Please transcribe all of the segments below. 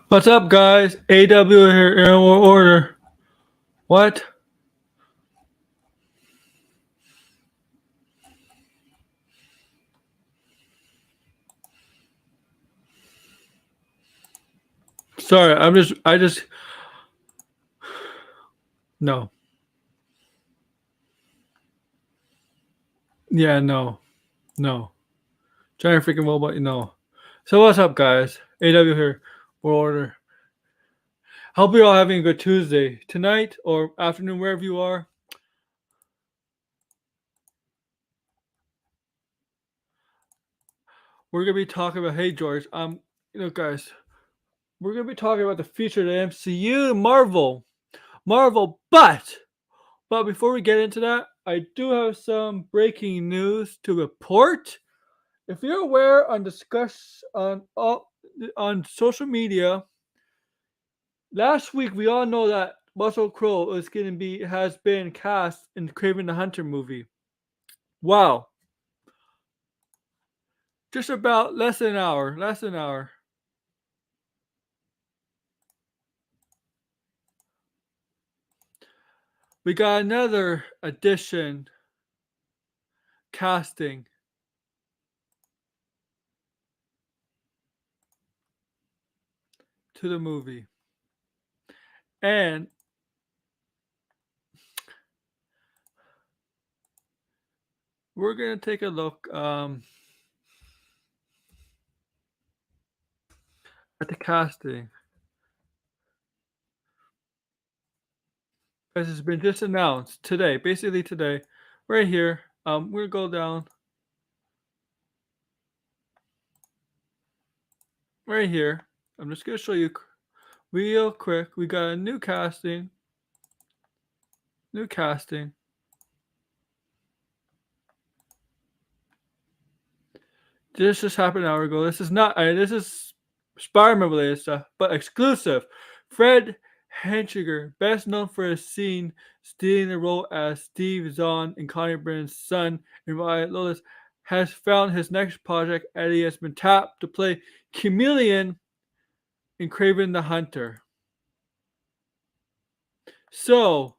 What's up, guys? AW here in order. What? Sorry, no. Yeah, no. No. Giant freaking robot, no. So what's up, guys? AW here, World Order. Hope you're all having a good Tuesday. Tonight or afternoon, wherever you are. We're going to be talking about, hey, George, guys, we're going to be talking about the future of the MCU, Marvel, but before we get into that, I do have some breaking news to report. If you're aware on social media, last week we all know that Russell Crowe has been cast in Kraven the Hunter movie. Wow. Just about less than an hour. We got another addition casting to the movie. And we're going to take a look at the casting. This has been just announced today, basically today, right here. We're going to go down right here. I'm just going to show you real quick. We got a new casting. This just happened an hour ago. This is not. This is Spider-Man related stuff, but exclusive. Fred Henchiger, best known for his scene stealing the role as Steve Zahn in Connie Brennan's son in Riot Lotus, has found his next project, and he has been tapped to play Chameleon in Kraven the Hunter. So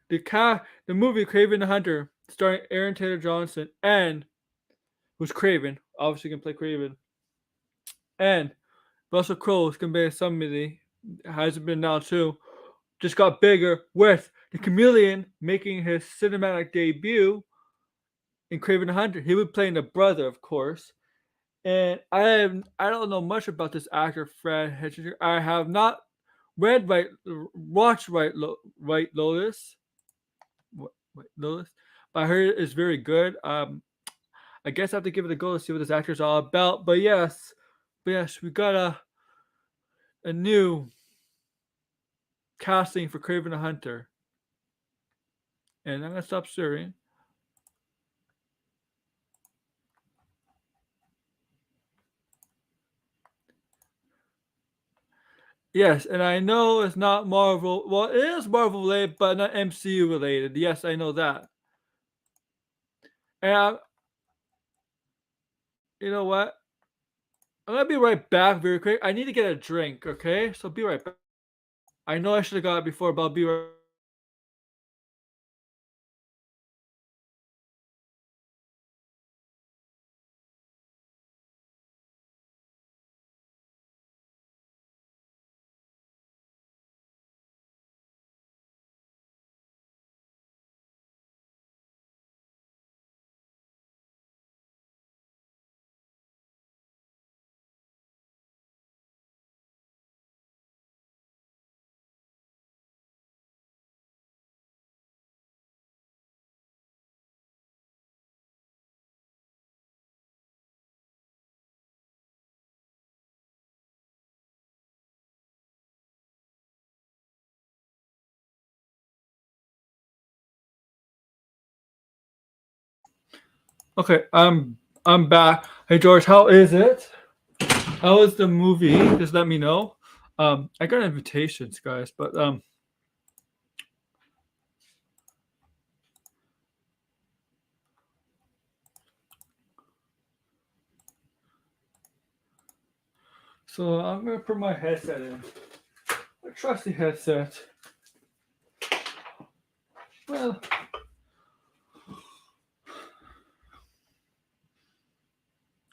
the movie Kraven the Hunter, starring Aaron Taylor Johnson and who's Kraven, obviously can play Kraven, and Russell Crowe's can play somebody, hasn't been now too, just got bigger with the Chameleon making his cinematic debut in Kraven the Hunter. He would play the brother, of course. And I don't know much about this actor, Fred Hitchinger. I have not watched White Lotus, but I heard it's very good. I guess I have to give it a go to see what this actor is all about. But yes, we got a new casting for Kraven the Hunter. And I'm gonna stop stirring. Yes, and I know it's not Marvel. Well, it is Marvel related, but not MCU related. Yes, I know that. And you know what? I'm gonna be right back very quick. I need to get a drink, okay? So be right back. I know I should have got it before, but I'll be right. Okay, I'm back. Hey George, how is it? How is the movie? Just let me know. I got invitations, guys, but So I'm gonna put my headset in. A trusty headset. Well,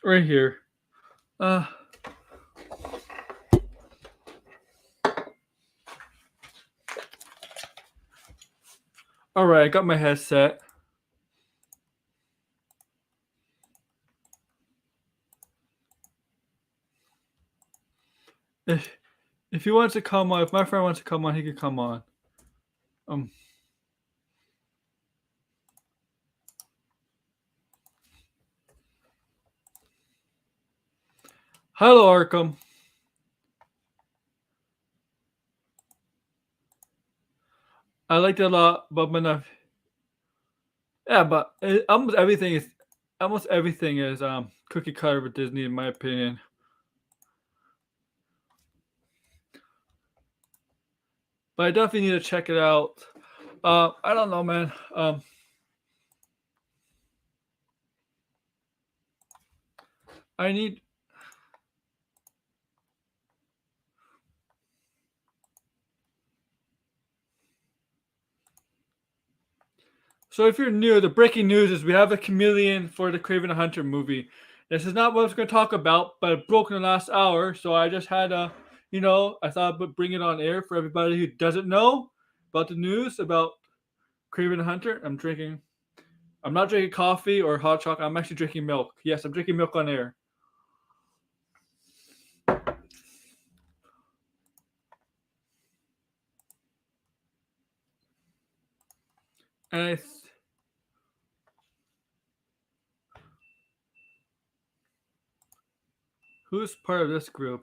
right here. All right, I got my headset. If he wants to come on, if my friend wants to come on, he can come on. Hello, Arkham. I liked it a lot, but yeah, but almost everything is cookie cutter with Disney, in my opinion. But I definitely need to check it out. I don't know, man. I need. So if you're new, the breaking news is we have a Chameleon for the Kraven the Hunter movie. This is not what I was going to talk about, but it broke in the last hour, so I just had I thought I would bring it on air for everybody who doesn't know about the news about Kraven the Hunter. I'm not drinking coffee or hot chocolate. I'm actually drinking milk. Yes, I'm drinking milk on air. And who's part of this group?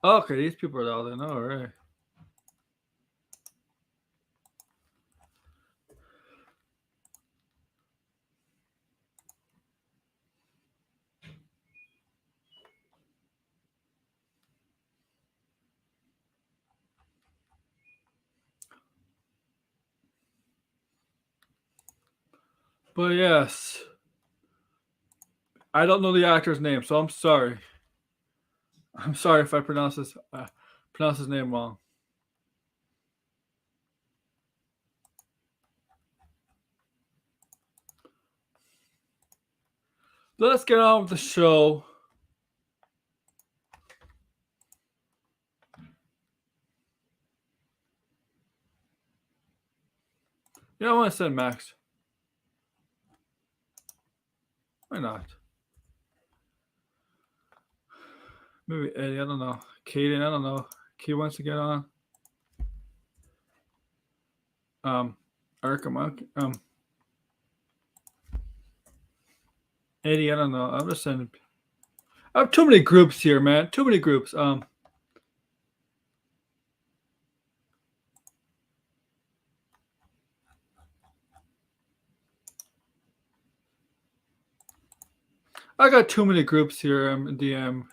Okay, these people are all there. All right. But yes, I don't know the actor's name, so I'm sorry. I'm sorry if I pronounce his name wrong. Let's get on with the show. Yeah, I want to send Max. Why not? Maybe Eddie, I don't know. Kaden, I don't know. Key wants to get on. Arkham, Eddie, I don't know. I'm just sending. I have too many groups here, man. Too many groups. I got too many groups here. DM.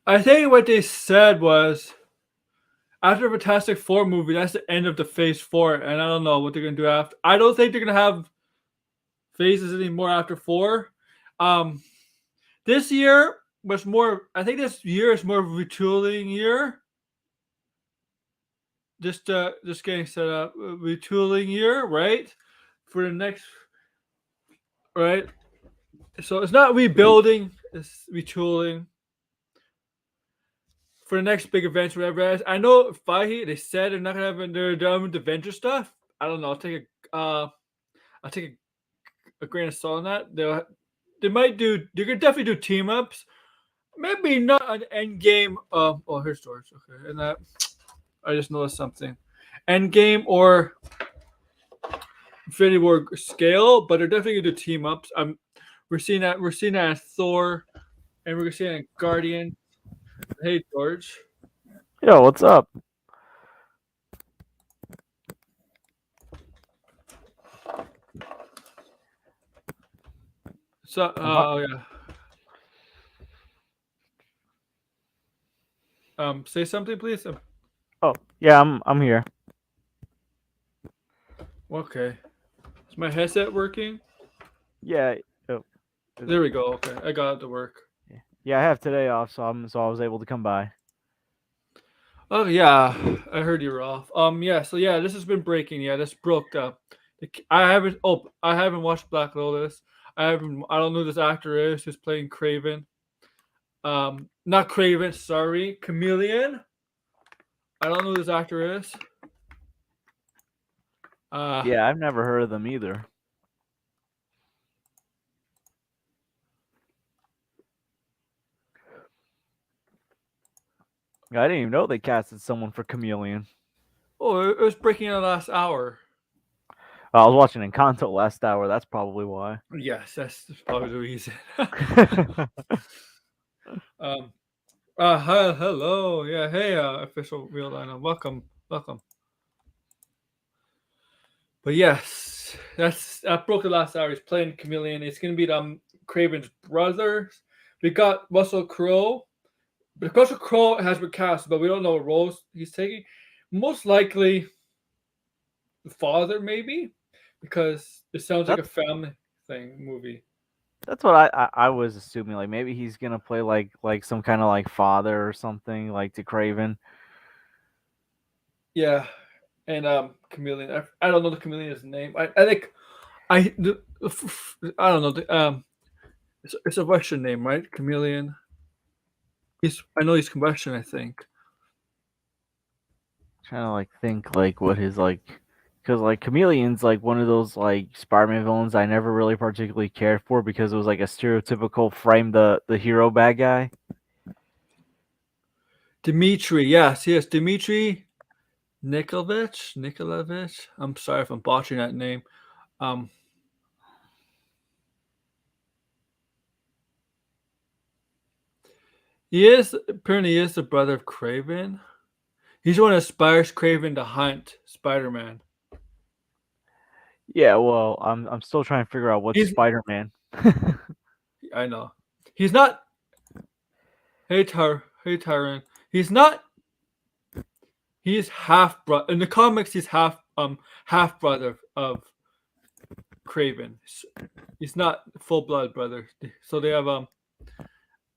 I think what they said was after the Fantastic Four movie, that's the end of the Phase 4, and I don't know what they're gonna do after. I don't think they're gonna have phases anymore after 4. This year was more. I think this year is more of a retooling year. Just getting set up, retooling year, right? For the next, right? So it's not rebuilding; it's retooling for the next big events, whatever. I know Feige, they said they're not gonna have they're done with the Avenger stuff. I don't know. I'll take a grain of salt on that. They might do. They could definitely do team ups. Maybe not an end game. Oh, here's George. Okay, and that I just noticed something. End game or Infinity War scale, but they're definitely gonna do team ups. We're seeing that as Thor, and we're seeing that in Guardian. Hey George. Yo, what's up? So I'm hu- yeah. Say something, please. Oh, yeah, I'm here. Okay. Is my headset working? Yeah. Oh, is There it? we go. Okay, I got it to work. Yeah, I have today off, so I was able to come by. Oh yeah, I heard you were off. Yeah. So yeah, this has been breaking. Yeah, this broke up. I haven't. Oh, I haven't watched Black Lotus. I haven't. I don't know who this actor is who's playing Craven. Not Craven. Sorry, Chameleon. I don't know who this actor is. Uh, Yeah, I've never heard of them either. I didn't even know they casted someone for Chameleon. oh, it was breaking in the last hour. I was watching Encanto last hour. That's probably why. Yes, that's probably the reason. um, hello. Yeah, hey, official real lineup. Welcome, welcome. But yes, that broke the last hour. He's playing Chameleon. It's gonna be Craven's brothers. We got Russell Crowe. But Russell Crowe has been cast, but we don't know what roles he's taking. Most likely the father, maybe, because it sounds like a that's family thing movie. that's what I was assuming. Like maybe he's gonna play like some kind of like father or something like to Craven. Yeah, and Chameleon. I don't know the Chameleon's name. I think I the, I don't know it's a Russian name, right? Chameleon. I know he's Russian. I think. Trying to like think like what his like, because like Chameleon's like one of those like Spider-Man villains I never really particularly cared for because it was like a stereotypical frame the hero bad guy. Dmitry, yes, Dmitry Nikolaevich. I'm sorry if I'm botching that name. Um, he is the brother of Kraven. He's the one that inspires Kraven to hunt Spider-Man. Yeah, well, I'm still trying to figure out what's He's Spider-Man. I know. He's not hey Tyron. He's not he's half brother in the comics he's half brother of Kraven. He's not full blood brother. So they have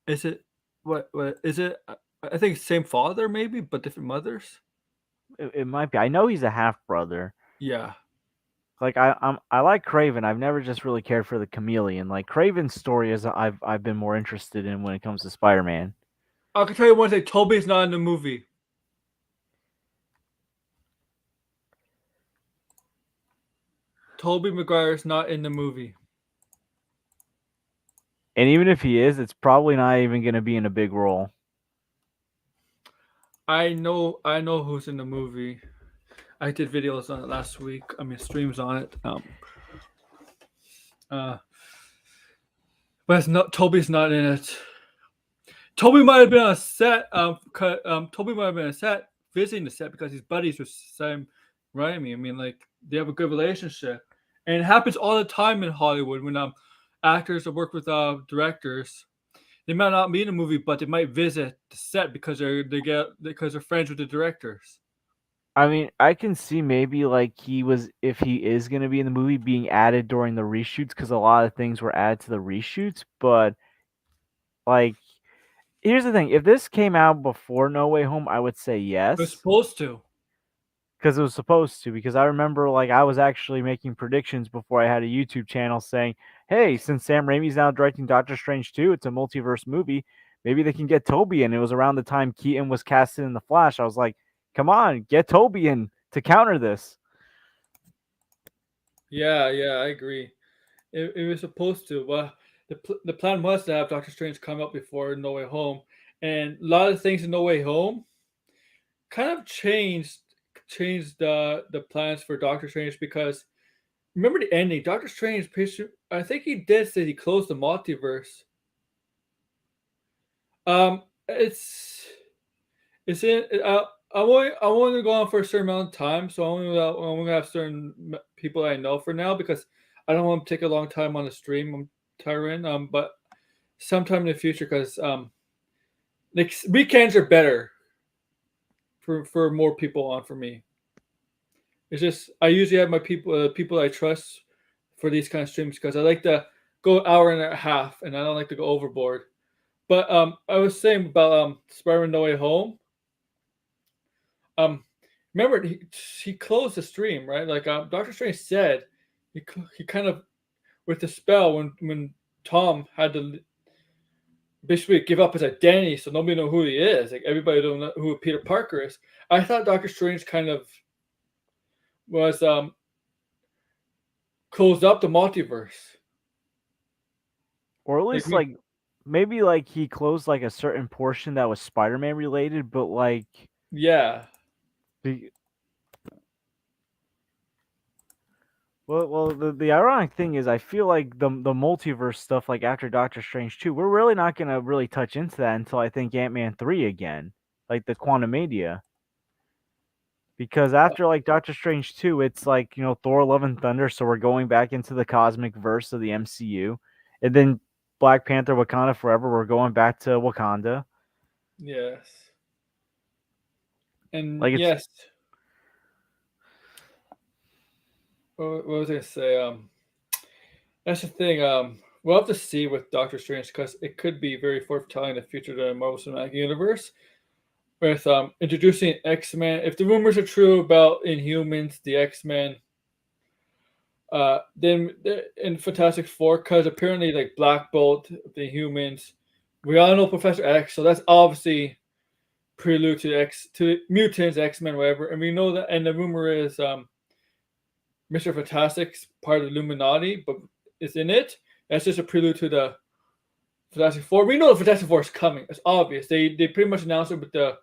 is it what is it? I think same father maybe, but different mothers. It might be. I know he's a half brother. Yeah. Like I like Craven. I've never just really cared for the Chameleon. Like Craven's story is I've been more interested in when it comes to Spider-Man. I can tell you one thing, Toby's not in the movie. Toby Maguire's not in the movie. And even if he is, it's probably not even going to be in a big role. I know who's in the movie. I did videos on it last week. I mean streams on it. Uh but it's not Toby's not in it. Toby might have been on a set. Toby might have been on a set visiting the set because he's buddies with Sam Raimi. I mean, like they have a good relationship, and it happens all the time in Hollywood when actors that work with directors. They might not be in a movie, but they might visit the set because they're friends with the directors. I mean, I can see maybe like he was if he is going to be in the movie being added during the reshoots because a lot of things were added to the reshoots. But like, here's the thing: if this came out before No Way Home, I would say They're yes supposed to. because it was supposed to. Because I remember like I was actually making predictions before I had a YouTube channel saying, "Hey, since Sam Raimi's now directing Doctor Strange 2, it's a multiverse movie. Maybe they can get Toby." And it was around the time Keaton was casted in The Flash. I was like, "Come on, get Toby in to counter this." Yeah, I agree. It was supposed to. Well, the plan was to have Doctor Strange come up before No Way Home, and a lot of things in No Way Home kind of changed the plans for Doctor Strange because remember the ending. Doctor Strange, I think he did say he closed the multiverse. It's in. I'm only going to go on for a certain amount of time, so I'm only gonna have certain people I know for now because I don't want to take a long time on the stream. I'm tiring. But sometime in the future, because like weekends are better for more people on for me. It's just I usually have my people I trust for these kind of streams because I like to go hour and a half, and I don't like to go overboard. But I was saying about Spider-Man No Way Home. Um, remember he closed the stream, right? Like Doctor Strange said, he kind of with the spell when Tom had to basically give up his identity, so nobody know who he is. Like everybody don't know who Peter Parker is. I thought Doctor Strange kind of was closed up the multiverse. Or at Like least me, like maybe like he closed like a certain portion that was Spider-Man related, but like yeah, the the ironic thing is I feel like the multiverse stuff like after Doctor Strange 2, we're really not gonna really touch into that until I think Ant-Man 3 again. Like the Quantumania. Because after like Doctor Strange 2, it's like, Thor Love and Thunder, so we're going back into the cosmic verse of the MCU. And then Black Panther Wakanda Forever, we're going back to Wakanda. yes, and Like it's yes. What was I gonna say? That's the thing. We'll have to see with Doctor Strange because it could be very forthtelling in the future of the Marvel Cinematic Universe with introducing X Men. If the rumors are true about Inhumans, the X Men, then in Fantastic Four, because apparently like Black Bolt, the Humans, we all know Professor X, so that's obviously prelude to mutants, X Men, whatever. And we know that, and the rumor is Mr. Fantastic's part of the Illuminati, but it's in it. That's just a prelude to the Fantastic Four. We know the Fantastic Four is coming. It's obvious. They pretty much announced it with the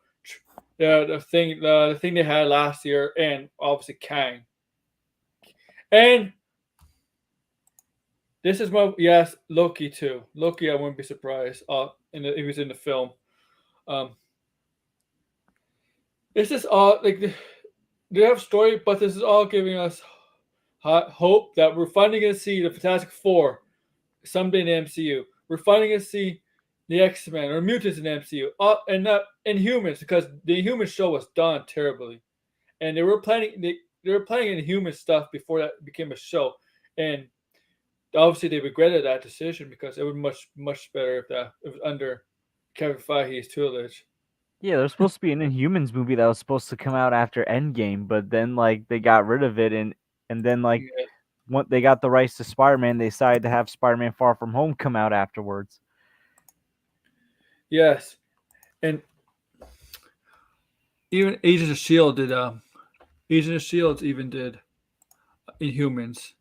thing they had last year, and obviously Kang. And this is my yes Loki too. Loki, I wouldn't be surprised. If he was in the film. Um, it's just all like they have story, but this is all giving us hope that we're finally going to see the Fantastic Four someday in the MCU. We're finally going to see the X Men or mutants in the MCU, and not Inhumans because the Inhuman show was done terribly, and they were planning Inhuman stuff before that became a show, and obviously they regretted that decision because it would much better if that it was under Kevin Feige's tutelage. Yeah, there's supposed to be an Inhumans movie that was supposed to come out after Endgame, but then like they got rid of it and then like Yeah. when they got the rights to Spider-Man, they decided to have Spider-Man Far From Home come out afterwards. Yes, and even Agents of Shield did. Agents of Shield even did Inhumans.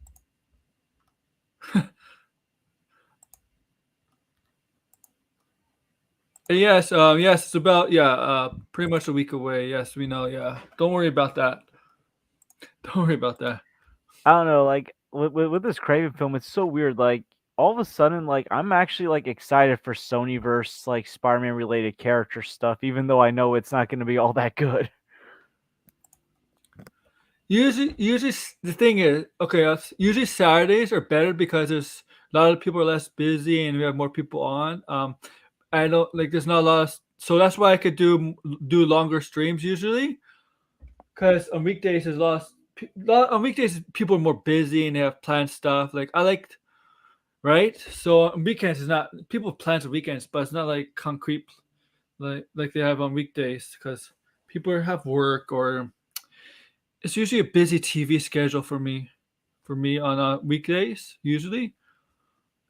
Yes, yes, it's about pretty much a week away. Yes, we know. Yeah, don't worry about that. Don't worry about that. I don't know, like with this Kraven film, it's so weird. Like all of a sudden, like I'm actually like excited for Sonyverse like Spider-Man related character stuff, even though I know it's not going to be all that good. Usually the thing is okay. Usually Saturdays are better because there's a lot of people are less busy and we have more people on. I don't like there's not a lot of so that's why I could do longer streams usually because on weekdays there's on weekdays people are more busy and they have planned stuff. Like I like right? So on weekends is not people plan on weekends, but it's not like concrete like they have on weekdays because people have work or it's usually a busy TV schedule for me. For me on weekdays usually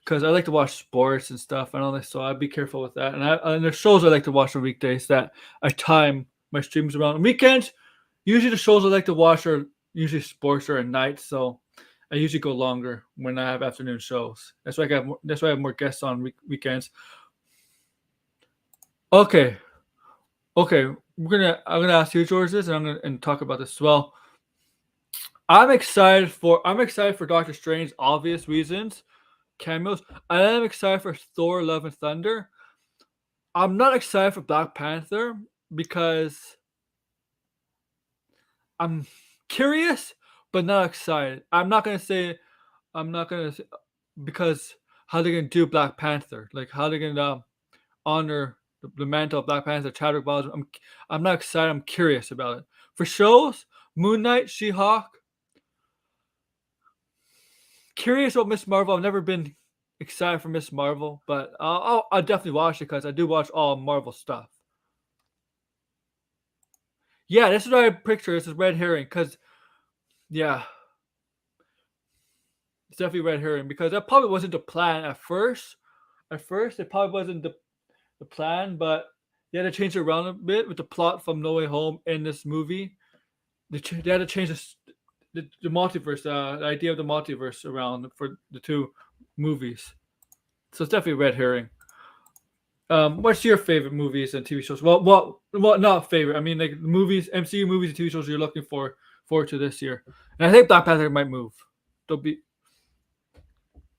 because I like to watch sports and stuff and all that, so I'd be careful with that. And there's shows I like to watch on weekdays that I time my streams around. On weekends, usually the shows I like to watch are usually sports or at night, so I usually go longer when I have afternoon shows. That's why I have more guests on weekends. Okay, okay, I'm gonna ask you, George, this, and I'm gonna talk about this as well. I'm excited for Doctor Strange, obvious reasons, cameos. I am excited for Thor: Love and Thunder. I'm not excited for Black Panther because I'm curious, but not excited. I'm not gonna say, because how they gonna do Black Panther? Like how they gonna honor the mantle of Black Panther, Chadwick Boseman? I'm not excited. I'm curious about it. For shows, Moon Knight, She-Hulk. Curious about Miss Marvel. I've never been excited for Miss Marvel, but I'll definitely watch it because I do watch all Marvel stuff. Yeah, this is what I picture. This is red herring because yeah, it's definitely red herring because that probably wasn't the plan at first. At first, it probably wasn't the plan, but they had to change it around a bit with the plot from No Way Home in this movie. They had to change the multiverse, the idea of the multiverse around for the two movies. So it's definitely red herring. What's your favorite movies and TV shows? Well, not favorite. I mean, like movies, MCU movies and TV shows you're looking forward to this year. And I think Black Panther might move. Don't be.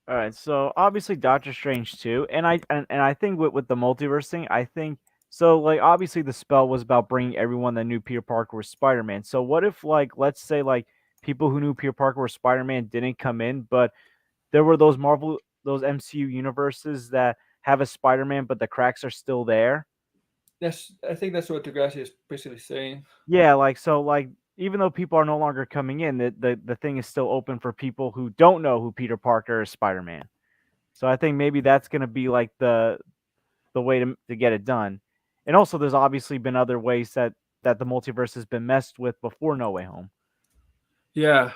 All right, so obviously Doctor Strange too, and I think with the multiverse thing, I think so. Like obviously the spell was about bringing everyone that knew Peter Parker was Spider Man. So what if like let's say like people who knew Peter Parker was Spider Man didn't come in, but there were those MCU universes that have a Spider Man, but the cracks are still there. I think that's what Degrassi is basically saying. Yeah, like so like even though people are no longer coming in, the thing is still open for people who don't know who Peter Parker or Spider Man. So I think maybe that's gonna be like the way to get it done. And also, there's obviously been other ways that the multiverse has been messed with before No Way Home. Yeah,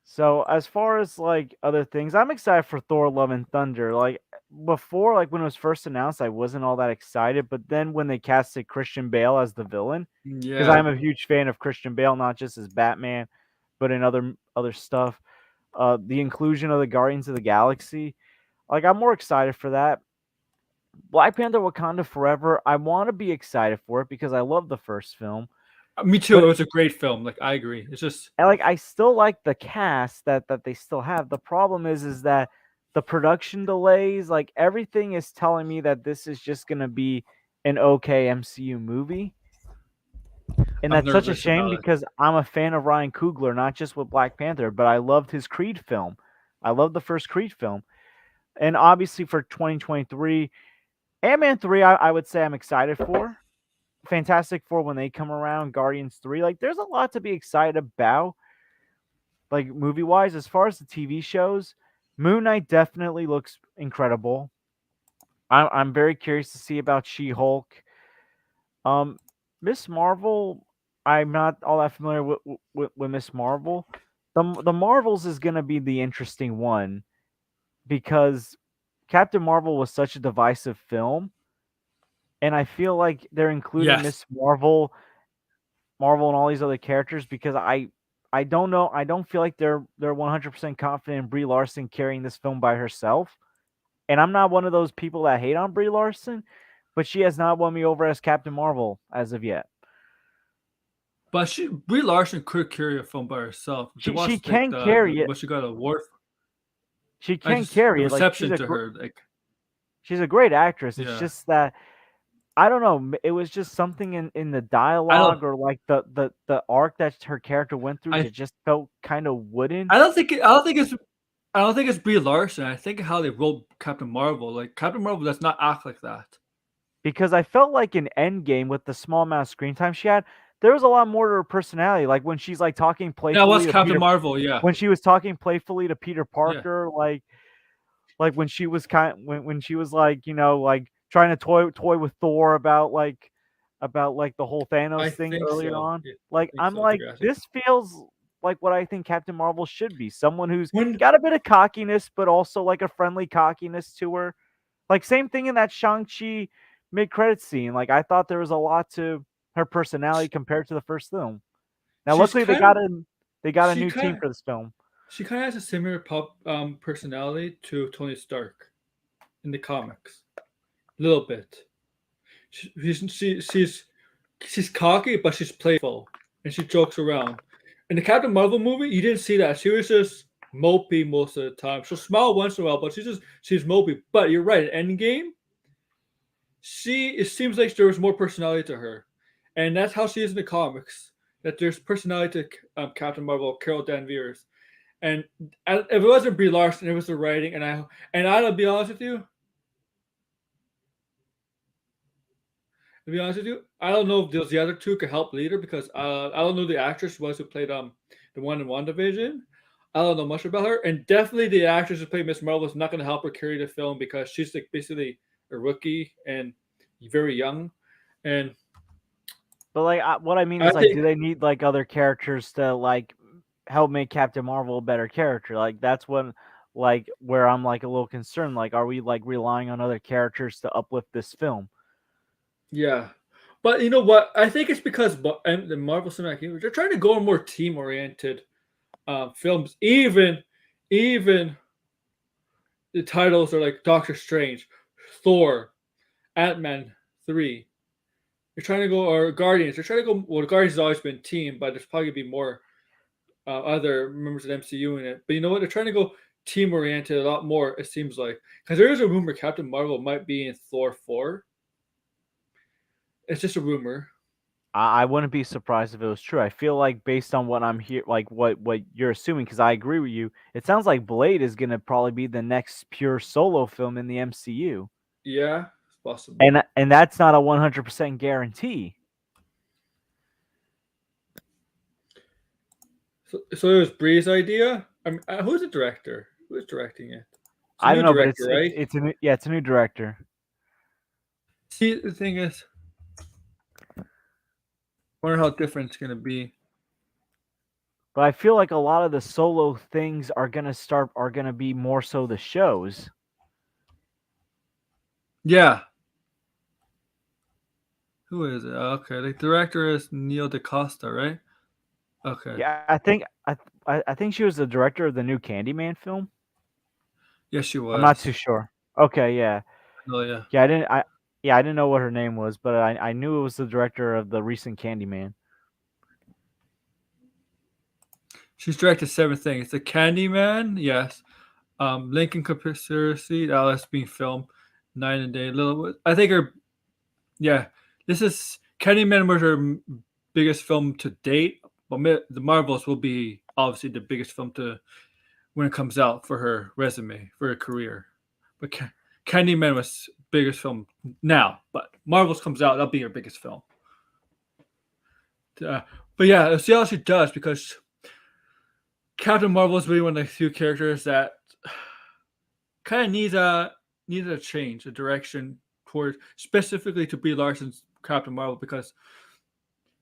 So as far as like other things, I'm excited for Thor: Love and Thunder. Like before, like when it was first announced, I wasn't all that excited. But then when they casted Christian Bale as the villain, because yeah. I'm a huge fan of Christian Bale, not just as Batman, but in other stuff. The inclusion of the Guardians of the Galaxy, like I'm more excited for that. Black Panther: Wakanda Forever, I want to be excited for it because I love the first film, Me too. but It was a great film. Like I agree. It's just like I still like the cast that they still have. The problem is that the production delays, like everything is telling me that this is just going to be an okay MCU movie. And I'm that's such a nervous shame about it. because I'm a fan of Ryan Coogler, not just with Black Panther, but I loved his Creed film. I loved the first Creed film. And obviously for 2023, Ant-Man 3, I would say I'm excited for. Fantastic Four when they come around, Guardians 3. Like, there's a lot to be excited about, like, movie wise. As far as the TV shows, Moon Knight definitely looks incredible. I'm very curious to see about She Hulk. Um, Miss Marvel, I'm not all that familiar with Miss Marvel. The Marvels is going to be the interesting one because Captain Marvel was such a divisive film, and I feel like they're including Yes, Miss Marvel and all these other characters because I don't know, I don't feel like they're 100% confident in Brie Larson carrying this film by herself. And I'm not one of those people that hate on Brie Larson, but she has not won me over as Captain Marvel as of yet. but Brie Larson could carry a film by herself. If you She watch like can carry it. what she got an award for. She I can just the carry it. Like reception to her, like she's a great actress. It's yeah. just that I don't know. It was just something in the I don't dialogue or like the arc that her character went through I that just felt kind of wooden. I don't think it's Brie Larson. I think how they wrote Captain Marvel. Like Captain Marvel does not act like that. Because I felt like in Endgame with the small amount of screen time she had, there was a lot more to her personality. Like when she's like talking That was playfully to Captain Peter, Marvel, yeah. when she was talking playfully to Peter Yeah. Parker, like when she was when she was like like trying to toy with Thor about like the whole I Thanos thing think earlier so. on. Yeah, I Like think I'm so, like Degrassi. this feels like what I think Captain Marvel should be. Someone who's When got a bit of cockiness, but also like a friendly cockiness to her. Like same thing in that Shang-Chi mid-credit scene. Like I thought there was a lot to her personality compared to the first film. Now she's luckily kind of they got a she new team kind of for this film. she kind of has a similar personality to Tony Stark in the comics. A little bit. She's cocky, but she's playful, and she jokes around. In the Captain Marvel movie, you didn't see that. She was just mopey most of the time. She'll smile once in a while, but she's mopey. But you're right. In Endgame, it seems like there was more personality to her, and that's how she is in the comics. That there's personality to Captain Marvel, Carol Danvers, and if it wasn't Brie Larson, it was the writing. And I'll be honest with you. To be honest with you, I don't know if those the other two could help lead her because I don't know the actress was who played the one in WandaVision. I don't know much about her, and definitely the actress who played Miss Marvel is not going to help her carry the film because she's like basically a rookie and very young, and But like, what I mean I is like, think do they need like other characters to like help make Captain Marvel a better character? Like that's when like where I'm like a little concerned. Like, are we like relying on other characters to uplift this film? yeah, but you know what? I think it's because and the Marvel Cinematic Universe they're trying to go on more team oriented films. Even the titles are like Doctor Strange, Thor, Ant-Man 3. You're trying to go or Guardians. You're trying to go. Well, Guardians has always been team, but there's probably gonna be more other members of the MCU in it. But you know what? They're trying to go team oriented a lot more. It seems like because there is a rumor Captain Marvel might be in Thor 4. It's just a rumor. I wouldn't be surprised if it was true. I feel like based on what I'm here, like what you're assuming, because I agree with you. It sounds like Blade is gonna probably be the next pure solo film in the MCU, Yeah, it's possible. and that's not a 100% guarantee. So it was Bree's idea. I mean, who's the director? Who's directing it? It's a I new don't know, but director, right? it's a new, yeah, it's a new director. See, the thing is, wonder how different it's gonna be. But I feel like a lot of the solo things are gonna be more so the shows. Yeah. Who is it? Okay, the director is Neil DaCosta, right? Okay. Yeah, I think she was the director of the new Candyman film. Yes, she I'm not was. too sure. Okay, yeah. Oh yeah. I didn't know what her name was, but I knew it was the director of the recent Candyman. She's directed 7 things. The Candyman, yes. Lincoln Conspiracy, that's being filmed. Night and Day. Little, I think her. Yeah, this is Candyman was her biggest film to date. But the Marvels will be obviously the biggest film to when it comes out for her resume for her career. But Candyman was biggest film now. But Marvels comes out, that'll be her biggest film. Uh, but yeah, let's see how she does because Captain Marvel is really one of the few characters that kind of needs a change, a direction towards specifically to Brie Larson's Captain Marvel because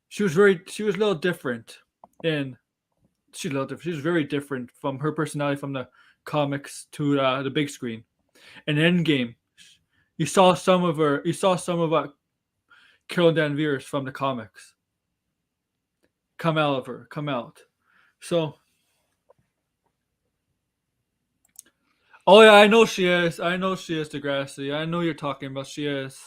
she was a little different in she's a little different. She was very different from her personality from the comics to the big screen. In Endgame, you saw some of her. You saw some of Carol Danvers from the comics come out of her, come out. So oh yeah, I know she is. I know she is Degrassi. I know you're talking about. She is.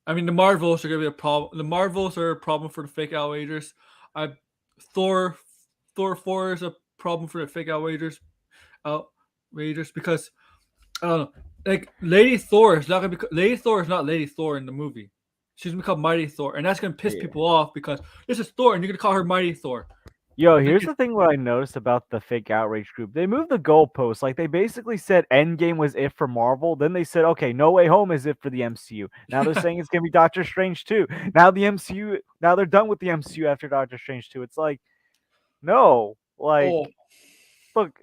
I mean, the Marvels are gonna be a problem. The Marvels are a problem for the fake outragers. I Thor, Thor 4 is a problem for the fake outragers because I don't know. Like Lady Thor is not gonna be Lady Thor is not Lady Thor in the movie. She's gonna become Mighty Thor, and that's gonna piss Yeah. people off because this is Thor, and you're gonna call her Mighty Thor. Yo, here's the thing what I noticed about the fake outrage group. They moved the goalposts. Like they basically said Endgame was it for Marvel. Then they said, okay, No Way Home is it for the MCU. Now they're saying it's gonna be Doctor Strange 2. Now the MCU now they're done with the MCU after Doctor Strange 2. It's like, no. Like, Oh look,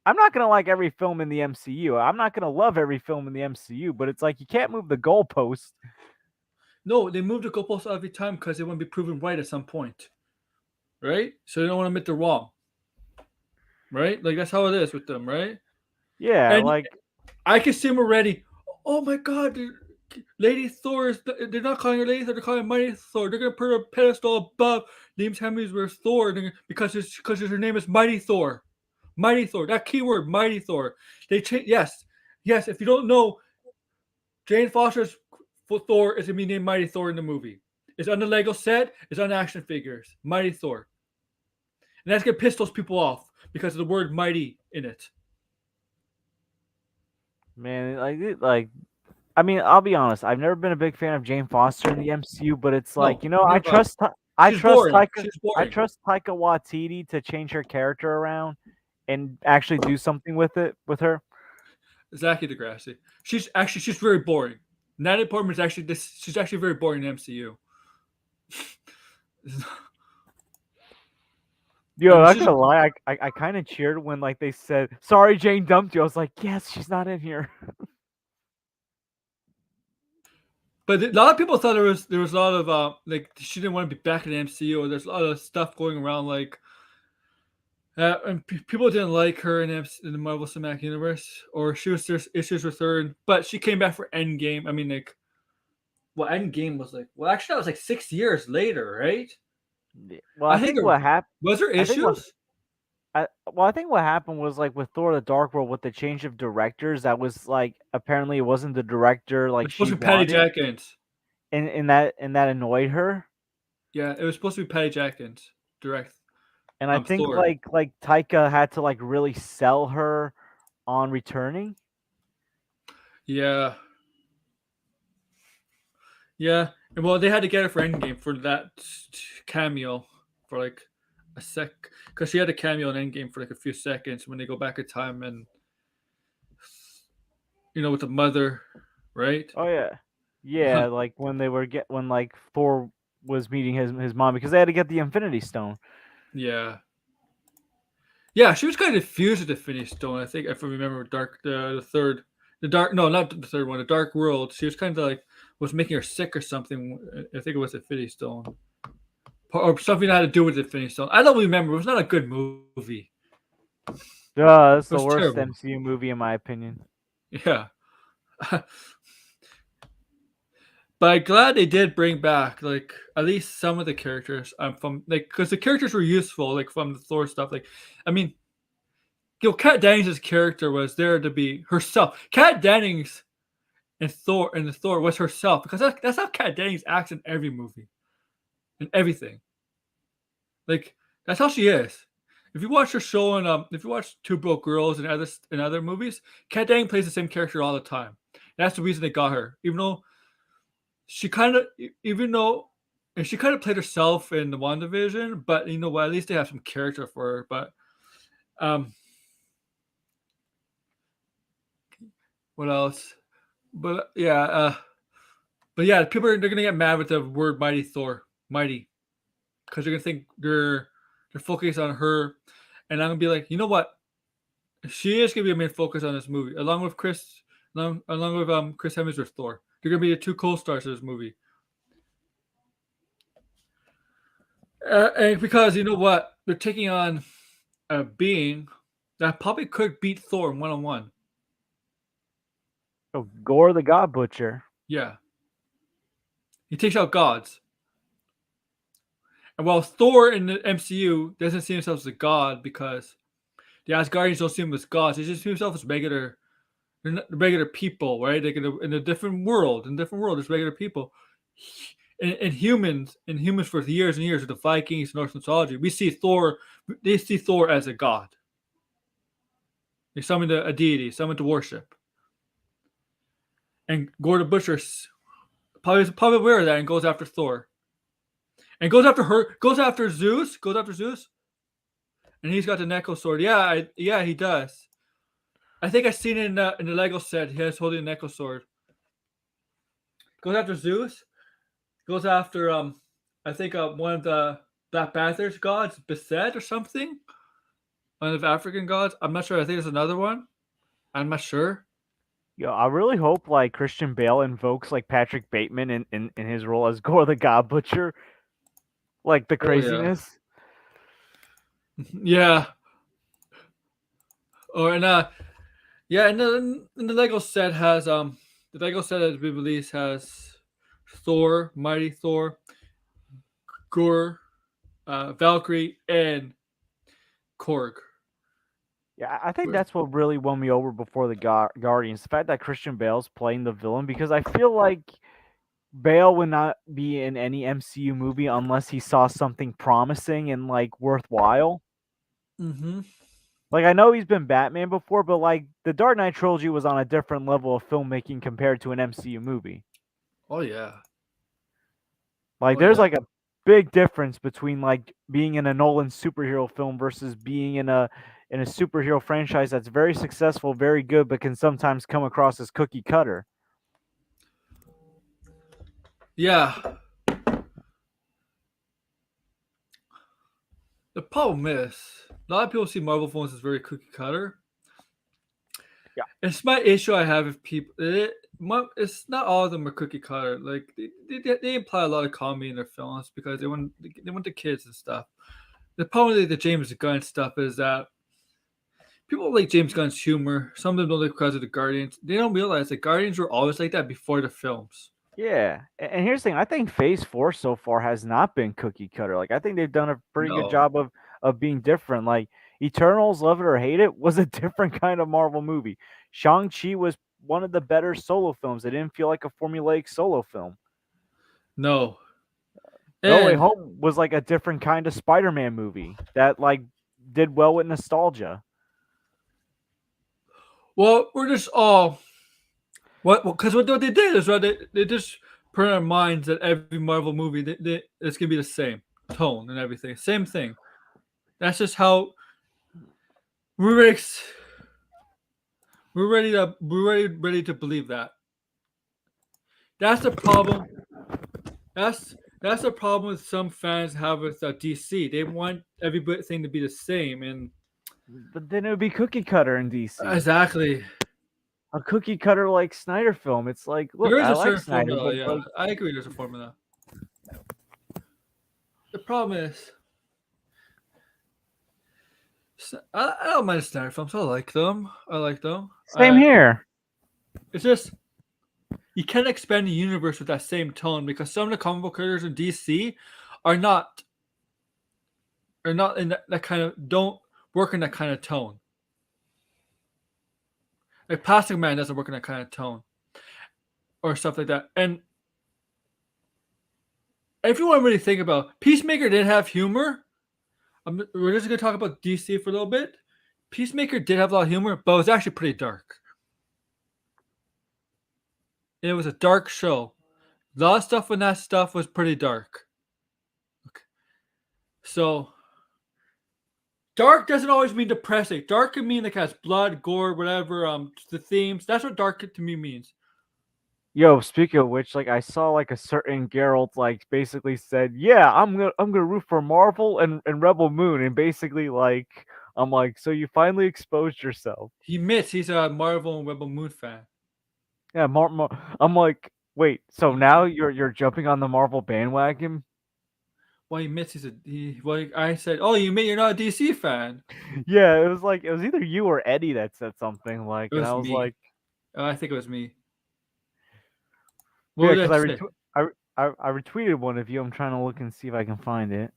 I'm not gonna like every film in the MCU. I'm not gonna love every film in the MCU, but it's like you can't move the goalposts. no, they moved the goalposts every time because they want to be proven right at some point, right? So they don't want to admit they're wrong, right? Like that's how it is with them, right? Yeah, And like I can see them already. Oh my God, Lady Thor is. They're not calling her Lady Thor. They're calling her Mighty Thor. They're gonna put her a pedestal above Liam Hemsworth's Thor because her name is Mighty Thor. Mighty Thor. That keyword, Mighty Thor. They change. Yes, yes. If you don't know, Jane Foster's Thor is gonna be named Mighty Thor in the movie. It's on the Lego set. It's on action figures. Mighty Thor, and that's gonna piss those people off because of the word "mighty" in it. Man, I mean, I'll be honest. I've never been a big fan of Jane Foster in the MCU, but it's like, No, you know, never mind. She's boring. She's I boring. trust Taika Waititi to change her character around and actually do something with it with her. Exactly, Degrassi. She's very boring. Natalie Portman is actually this. She's actually very boring in the MCU. Yo, not She's gonna lie, I kind of cheered when like they said, "Sorry, Jane dumped you." I was like, "Yes, she's not in here." But a lot of people thought there was a lot of like she didn't want to be back in the MCU. There's a lot of stuff going around like and people didn't like her in the Marvel Cinematic Universe, or there's issues with her. But she came back for Endgame. I mean, like, well, Endgame was like, well, actually, that was like 6 years later, right? Well, I think there was there I think what issues. I think what happened was like with Thor: The Dark World, with the change of directors, that was like apparently it wasn't the director It like was supposed she to be Patty wanted, Jenkins. and that annoyed her. Yeah, it was supposed to be Patty Jenkins direct. And I think Thor. like Taika had to like really sell her on returning. Yeah, yeah. And well, they had to get her for Endgame for that cameo for like a sec, because she had a cameo in Endgame for like a few seconds when they go back in time and with the mother, right? Oh yeah, yeah. Like when they were when like Thor was meeting his mom because they had to get the Infinity Stone. Yeah, yeah. She was kind of fused with the Infinity Stone. I think if I remember, the third, the dark. No, not the third one. The Dark World. She was kind of like was making her sick or something. I think it was the Infinity Stone, or something that had to do with the Infinity Stone. I don't remember. It was not a good movie. That's It the was worst terrible. MCU movie in my opinion. Yeah. But I'm glad they did bring back like at least some of the characters from like because the characters were useful like from the Thor stuff. Like, I mean, Kat Dennings' character was there to be herself. Kat Dennings in the Thor was herself because that's how Kat Dennings acts in every movie and everything. Like that's how she is. If you watch her show and if you watch Two Broke Girls and other movies, Kat Dennings plays the same character all the time. That's the reason they got her, even though she kind of even though and she kind of played herself in the WandaVision, but you know what? At least they have some character for her. But um, what else? But yeah, they're gonna get mad with the word "mighty Thor," mighty, because they're gonna think they're focused on her, and I'm gonna be like, you know what? She is gonna be a main focus on this movie, along with Chris Hemsworth Thor. They're gonna be the two co-stars of this movie. And because you know what, they're taking on a being that probably could beat Thor 1-on-1. Oh, Gore the God Butcher. Yeah, he takes out gods. And while Thor in the MCU doesn't see himself as a god because the Asgardians don't see him as gods, he just sees himself as regular people, right? Like in a different world, there's regular people. In humans for years and years with the Vikings, Norse mythology, they see Thor as a god. They summon a deity, summoned to worship. And Gordon Butcher probably aware of that and goes after Thor. And goes after Zeus, and he's got the Necro sword. Yeah, he does. I think I seen it in the Lego set. He has holding the Necro sword. Goes after Zeus. Goes after I think one of the Black Panther's gods, Beset or something. One of the African gods. I'm not sure. I think there's another one. I'm not sure. Yo, I really hope like Christian Bale invokes like Patrick Bateman in his role as Gore the God Butcher. Like the Oh yeah, craziness. yeah. Or yeah, and the Lego set has the Lego set that we released has Thor, Mighty Thor, Gore, Valkyrie, and Korg. Yeah, I think that's what really won me over before the Guardians. The fact that Christian Bale's playing the villain, because I feel like Bale would not be in any MCU movie unless he saw something promising and like worthwhile. Mm-hmm. Like I know he's been Batman before, but like the Dark Knight trilogy was on a different level of filmmaking compared to an MCU movie. Oh yeah. Like Oh yeah. there's like a big difference between like being in a Nolan superhero film versus being in a superhero franchise that's very successful, very good, but can sometimes come across as cookie cutter. Yeah. The problem is, a lot of people see Marvel films as very cookie cutter. Yeah. It's my issue I have with people. It's not all of them are cookie cutter. Like they imply a lot of comedy in their films because they want the kids and stuff. The problem with the James Gunn stuff is that people like James Gunn's humor. Some of them don't like because of the Guardians. They don't realize that Guardians were always like that before the films. Yeah, and here's the thing: I think Phase Four so far has not been cookie cutter. Like I think they've done a pretty good No, job of being different. Like Eternals, love it or hate it, was a different kind of Marvel movie. Shang Chi was one of the better solo films. It didn't feel like a formulaic solo film. no, No Way and Home was like a different kind of Spider-Man movie that like did well with nostalgia. well, we're just all because what they did is right. They just put in our minds that every Marvel movie it's gonna be the same tone and everything, same thing. That's just how we're ready. We're ready to believe that. That's the problem. That's the problem with some fans have with DC. They want everything to be the same, and But then it would be cookie cutter in DC. exactly. A cookie cutter like Snyder film. It's like, look, There is I a like certain Snyder, formula. but Yeah, like I agree. There's a formula. The problem is, I don't mind Snyder films. I like them. I like them. same here. It's just you can't expand the universe with that same tone because some of the comic book characters in DC are not in that kind of don't work in that kind of tone. Like Plastic Man doesn't work in that kind of tone or stuff like that. And if you want to really think about Peacemaker did have humor. We're just gonna talk about DC for a little bit. Peacemaker did have a lot of humor, but it was actually pretty dark. It was a dark show. A lot of stuff in that stuff was pretty dark. Okay. So dark doesn't always mean depressing. Dark can mean like has blood, gore, whatever. The themes. That's what dark to me means. Yo, speaking of which, like I saw like a certain Geralt like basically said, "Yeah, I'm gonna root for Marvel and Rebel Moon," and basically like I'm like, so you finally exposed yourself. He admits he's a Marvel and Rebel Moon fan. Yeah, I'm like, wait, so now you're jumping on the Marvel bandwagon? Well, he admits well, I said, "Oh, you mean you're not a DC fan?" Yeah, it was like it was either you or Eddie that said something like, It and was I was me. like, I think it was me. What yeah, would because I say? I retweeted one of you. I'm trying to look and see if I can find it.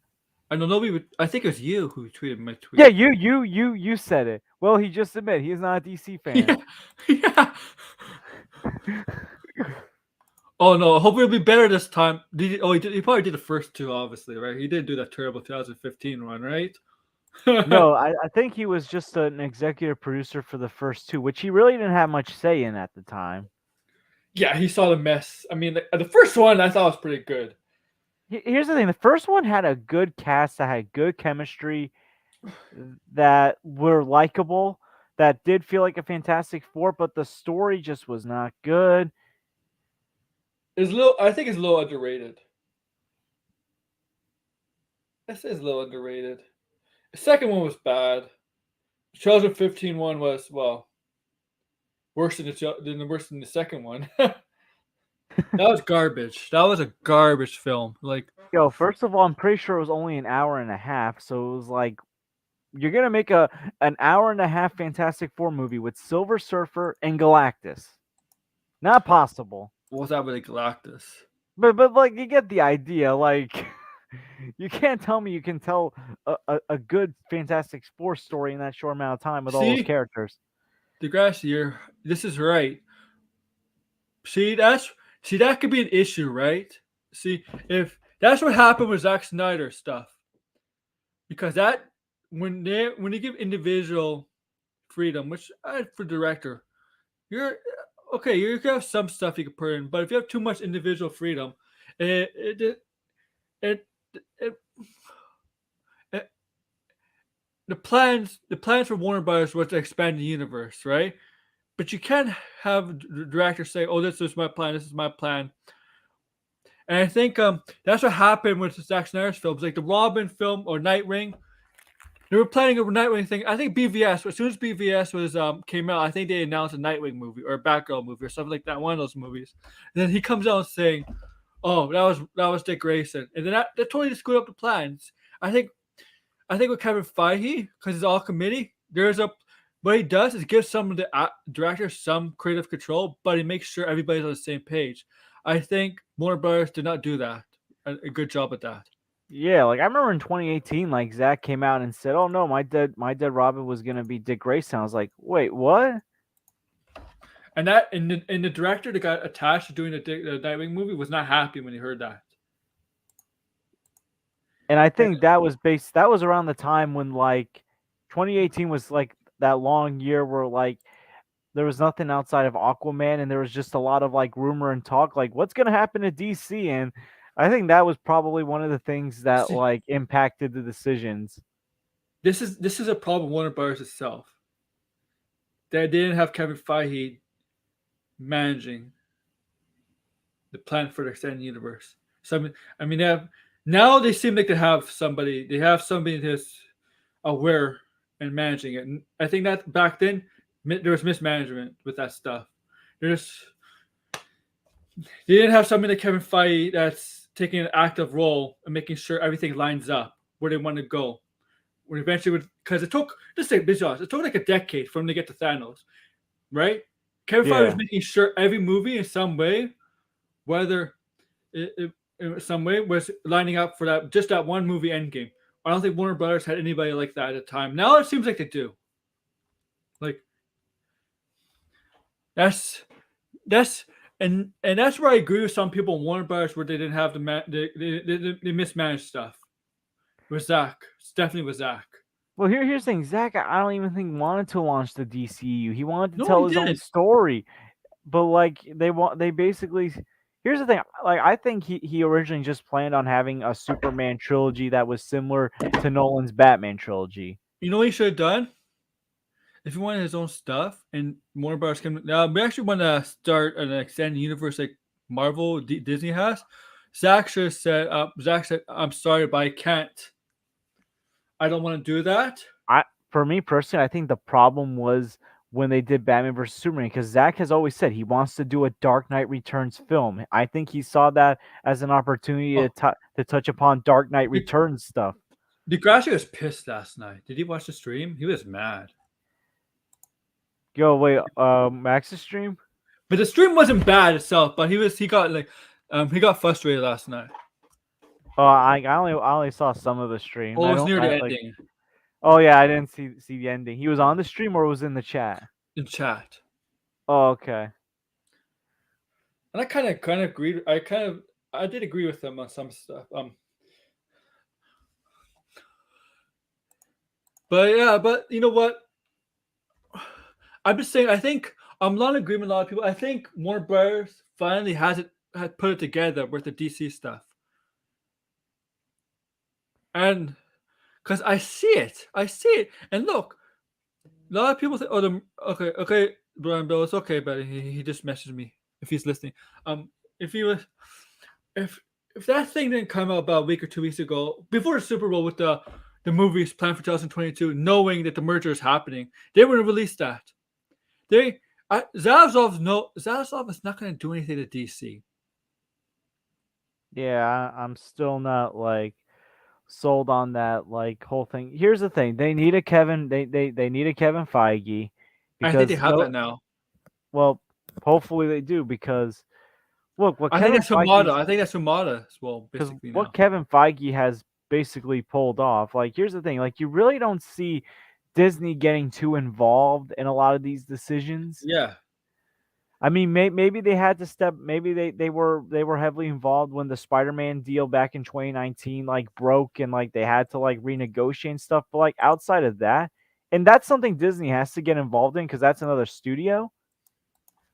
I know nobody would. I think it was you who tweeted my Yeah, tweet. you said it. Well, he just admitted he's not a DC fan. Yeah, yeah. Oh no! Hopefully it'll be better this time. Did he, oh, he, did, he probably did the first two, obviously, right? He didn't do that terrible 2015 run, right? No, I think he was just an executive producer for the first two, which he really didn't have much say in at the time. Yeah, he saw the mess. I mean, the first one I thought was pretty good. Here's the thing: the first one had a good cast that had good chemistry, that were likable, that did feel like a Fantastic Four, but the story just was not good. I think it's a little underrated. I say it's a little underrated. The second one was bad. The 2015 one was worse than the second one. That was garbage. That was a garbage film. Like Yo, first of all, I'm pretty sure it was only an hour and a half, so it was like you're gonna make an hour and a half Fantastic Four movie with Silver Surfer and Galactus. Not possible. what was that with Galactus? But like you get the idea. Like you can't tell me you can tell a good Fantastic Four story in that short amount of time with all those See, characters. Degrassi, this is right. See, See, that could be an issue, right? See, if that's what happened with Zack Snyder stuff, because that when they give individual freedom, which for director, you're okay. You can have some stuff you can put in, but if you have too much individual freedom, it it it, it, it the plans for Warner Brothers was to expand the universe, right? But you can't have the director say, "Oh, this is my plan. This is my plan." And I think that's what happened with Zack Snyder's films, like the Robin film or Nightwing. They were planning a Nightwing thing. I think BVS. As soon as BVS was came out, I think they announced a Nightwing movie or a Batgirl movie or something like that. One of those movies. And then he comes out saying, "Oh, that was Dick Grayson," and then that totally screwed up the plans. I think with Kevin Feige, because it's all committee, there's a what he does is give some of the directors some creative control, but he makes sure everybody's on the same page. I think Warner Brothers did not do that a good job at that. Yeah, like I remember in 2018, like Zach came out and said, "Oh no, my dead Robin was gonna be Dick Grayson." I was like, "Wait, what?" And the director that got attached to doing the Nightwing movie was not happy when he heard that. And I think that was based. That was around the time when like 2018 was like that long year where like there was nothing outside of Aquaman, and there was just a lot of like rumor and talk, like what's gonna happen to DC. And I think that was probably one of the things that See, like impacted the decisions. this is a problem with Warner Brothers itself. They didn't have Kevin Feige managing the plan for the extended universe. So I mean, now they seem like they have somebody. They have somebody that's aware and managing it. And I think that back then there was mismanagement with that stuff. There's they didn't have somebody like Kevin Feige that's taking an active role and making sure everything lines up where they want to go. When eventually, because it took just say this, it took like a decade for them to get to Thanos, right? Kevin Feige was Yeah. making sure every movie in some way, whether it in some way was lining up for that just that one movie Endgame. I don't think Warner Brothers had anybody like that at the time. Now it seems like they do. Like that's and that's where I agree with some people in Warner Brothers where they didn't have they mismanaged stuff. With Zach, it's definitely with Zach. Well, here's the thing. Zach, I don't even think wanted to launch the DCU. He wanted to No, he tell his own did. story, but like they basically. Here's the thing. Like I think he originally just planned on having a Superman trilogy that was similar to Nolan's Batman trilogy. You know what he should have done? If he wanted his own stuff and Warner Brothers can now we actually want to start an extended universe like Marvel Disney has. Zach should have said Zach said, "I'm sorry, but I can't. I don't want to do that." For me personally, I think the problem was when they did Batman versus Superman, because Zach has always said he wants to do a Dark Knight Returns film. I think he saw that as an opportunity Oh, to touch upon Dark Knight the, Returns stuff. the Grassy was pissed last night. Did he watch the stream? He was mad. Yo, wait, Max's stream? But the stream wasn't bad itself, but he got frustrated last night. Oh, I only saw some of the stream. Oh, I it was don't near the like. ending Oh yeah, I didn't see the ending. He was on the stream or was in the chat. in chat. Oh, okay. And I kind of agreed. I did agree with him on some stuff. But yeah, but you know what? I'm just saying. I think I'm not in agreement with a lot of people. I think Warner Brothers finally had put it together with the DC stuff, and because I see it, and look, a lot of people think, "Oh, okay, Brian Bill, it's okay, but he just messaged me if he's listening. If he was, if that thing didn't come out about a week or 2 weeks ago, before the Super Bowl with the movies planned for 2022, knowing that the merger is happening, they would have released that. Zaslav is not going to do anything to DC. Yeah, I'm still not like sold on that like whole thing. Here's the thing: they need a Kevin. They need a Kevin Feige I think they because have that now. well, hopefully they do because look what I think Kevin that's Humada. Feige I think that's Humada as well, because basically what now. Kevin Feige has basically pulled off. Like here's the thing: like you really don't see Disney getting too involved in a lot of these decisions. Yeah. I mean, maybe they had to step. Maybe they were heavily involved when the Spider-Man deal back in 2019 like broke and like they had to like renegotiate and stuff. But like outside of that, and that's something Disney has to get involved in because that's another studio.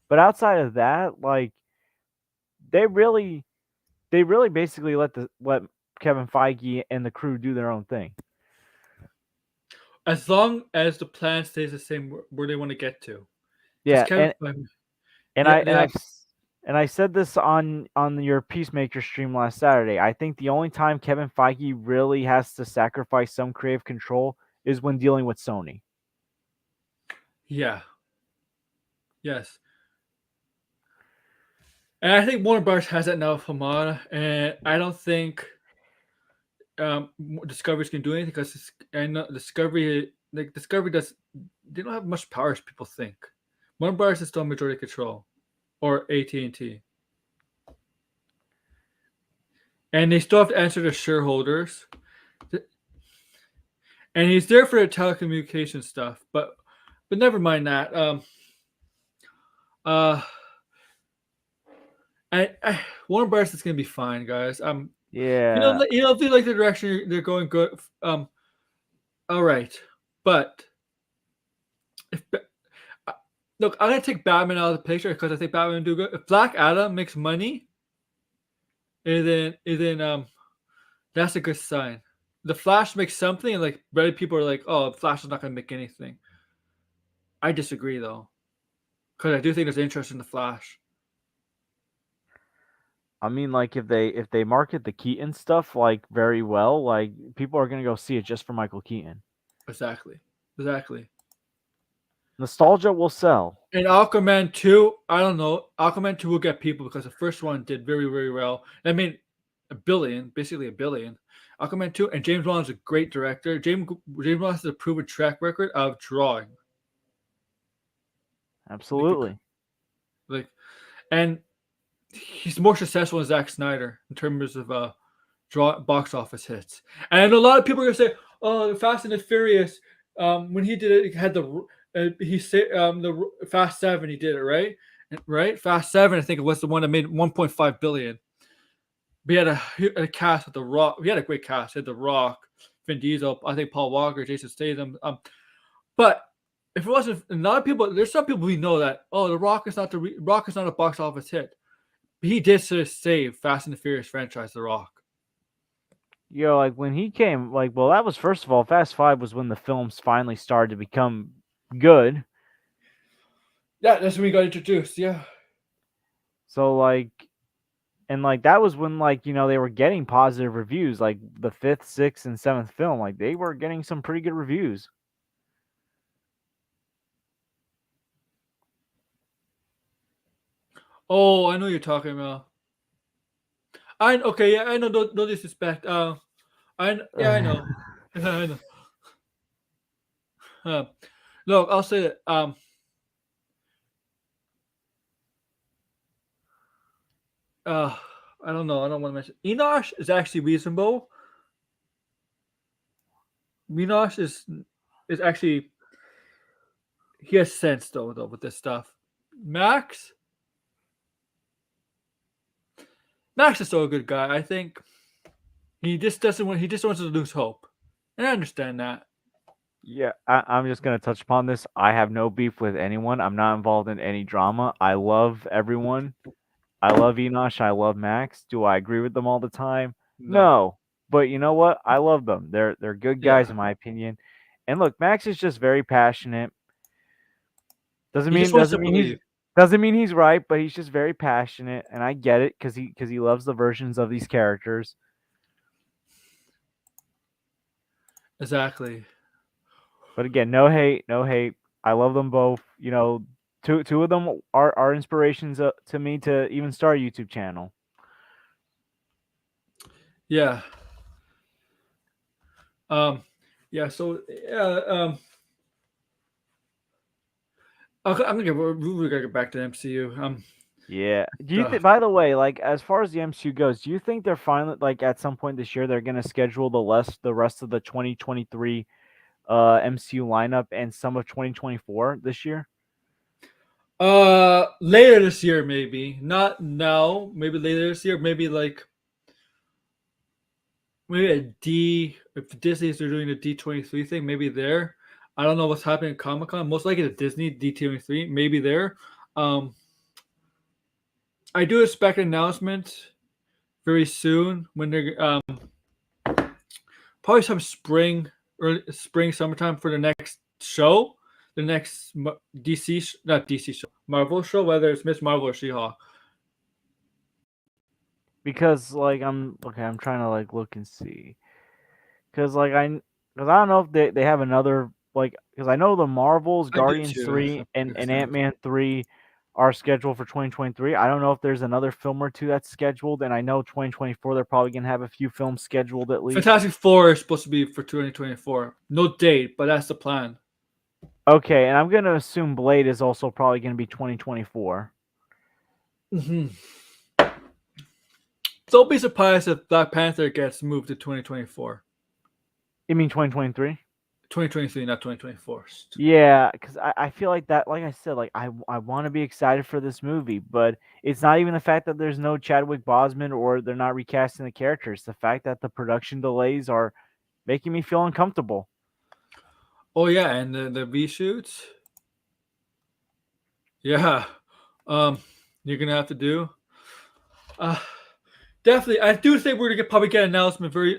But outside of that, like they really they really basically let Kevin Feige and the crew do their own thing. As long as the plan stays the same where they want to get to, because Yeah, Kevin Feige, and they, I they and have I said this on your Peacemaker stream last Saturday. I think the only time Kevin Feige really has to sacrifice some creative control is when dealing with Sony. yeah, yes. And I think Warner Bros. Has that now with Hamada, and I don't think Discovery's can do anything because I know Discovery does they don't have much power as people think. Warner Bros. Is still majority control, or AT&T, and they still have to answer to shareholders. And he's there for the telecommunication stuff, but never mind that. Uh, I Warner Bros. Is gonna be fine, guys. Yeah, I feel like the direction they're going good. All right, but if uh, look, I'm gonna take Batman out of the picture because I think Batman will do good. If Black Adam makes money, and then that's a good sign. The Flash makes something, and like many people are like, "Oh, Flash is not gonna make anything." I disagree though, because I do think there's interest in the Flash. I mean, like if they market the Keaton stuff like very well, like people are gonna go see it just for Michael Keaton. Exactly, exactly. Nostalgia will sell. And Aquaman 2, I don't know. Aquaman 2 will get people because the first one did very, very well. I mean, a billion, basically a billion. Aquaman 2, and James Wan is a great director. James Wan has a proven track record of drawing. Like, Absolutely. like, and he's more successful than Zack Snyder in terms of box office hits. And a lot of people are gonna say, "Oh, the Fast and the Furious." When he did it, he had he said the Fast Seven. He did it right. Fast Seven, I think it was the one that made 1.5 billion. We had a cast with the Rock. We had a great cast. We had the Rock, Vin Diesel, I think Paul Walker, Jason Statham. But if it wasn't, a lot of people, there's some people we know that the Rock is not Rock is not a box office hit. He did sort of save Fast and the Furious franchise, The Rock. Like when he came, like, well, that was first of all, Fast Five was when the films finally started to become good. Yeah, that's when we got introduced. Yeah. So like, and like that was when like they were getting positive reviews. Like the fifth, sixth, and seventh film, like they were getting some pretty good reviews. Oh, I know you're talking about. I okay, yeah, I know. No disrespect. Yeah, I know. I know. Uh, Look, I'll say that. Uh, I don't know. I don't want to mention. Enosh is actually reasonable. Enosh is actually he has sense though with this stuff. Max, Max is still a good guy. I think he just doesn't want. He just wants to lose hope, and I understand that. Yeah, I'm just gonna touch upon this. I have no beef with anyone. I'm not involved in any drama. I love everyone. I love Enosh. I love Max. Do I agree with them all the time? No. No. But you know what? I love them. They're good guys Yeah. in my opinion. And look, Max is just very passionate. Doesn't He mean just wants to doesn't mean he's believe. doesn't mean he's right, but he's just very passionate, and I get it because he loves the versions of these characters. Exactly. But again, no hate, no hate. I love them both. Two of them are inspirations to me to even start a YouTube channel. Yeah. Um. Yeah. So yeah. I'm gonna we're gonna get back to the MCU. Yeah. Do you Uh, think? By the way, like as far as the MCU goes, do you think they're finally like at some point this year they're gonna schedule the rest of the 2023 MCU lineup and some of 2024 this year? Later this year, maybe not now. Maybe later this year. Maybe a D. If Disney's are doing the D23 thing, maybe there. I don't know what's happening at Comic Con. Most likely the Disney D23. Maybe there. Um, I do expect an announcement very soon when they're probably some spring summertime for the next show, the next not DC show, Marvel show, whether it's Miss Marvel or She-Hulk. Because like I'm trying to like look and see. Because because I don't know if they have another like because I know the Marvels, I do Guardians too. 3, and Ant-Man 3 are scheduled for 2023. I don't know if there's another film or two that's scheduled, and I know 2024 they're probably gonna have a few films scheduled at least. Fantastic Four is supposed to be for 2024. No date, but that's the plan. Okay, and I'm gonna assume Blade is also probably gonna be 2024. Mm-hmm. Don't be surprised if Black Panther gets moved to 2024. You mean 2023? 2023, not 2024. Yeah, because I feel like that, like I said, like I want to be excited for this movie, but it's not even the fact that there's no Chadwick Boseman or they're not recasting the characters. The fact that the production delays are making me feel uncomfortable. Oh yeah, and the reshoots. Yeah, you're gonna have to do. Uh, Definitely, I do think we're gonna probably get an announcement very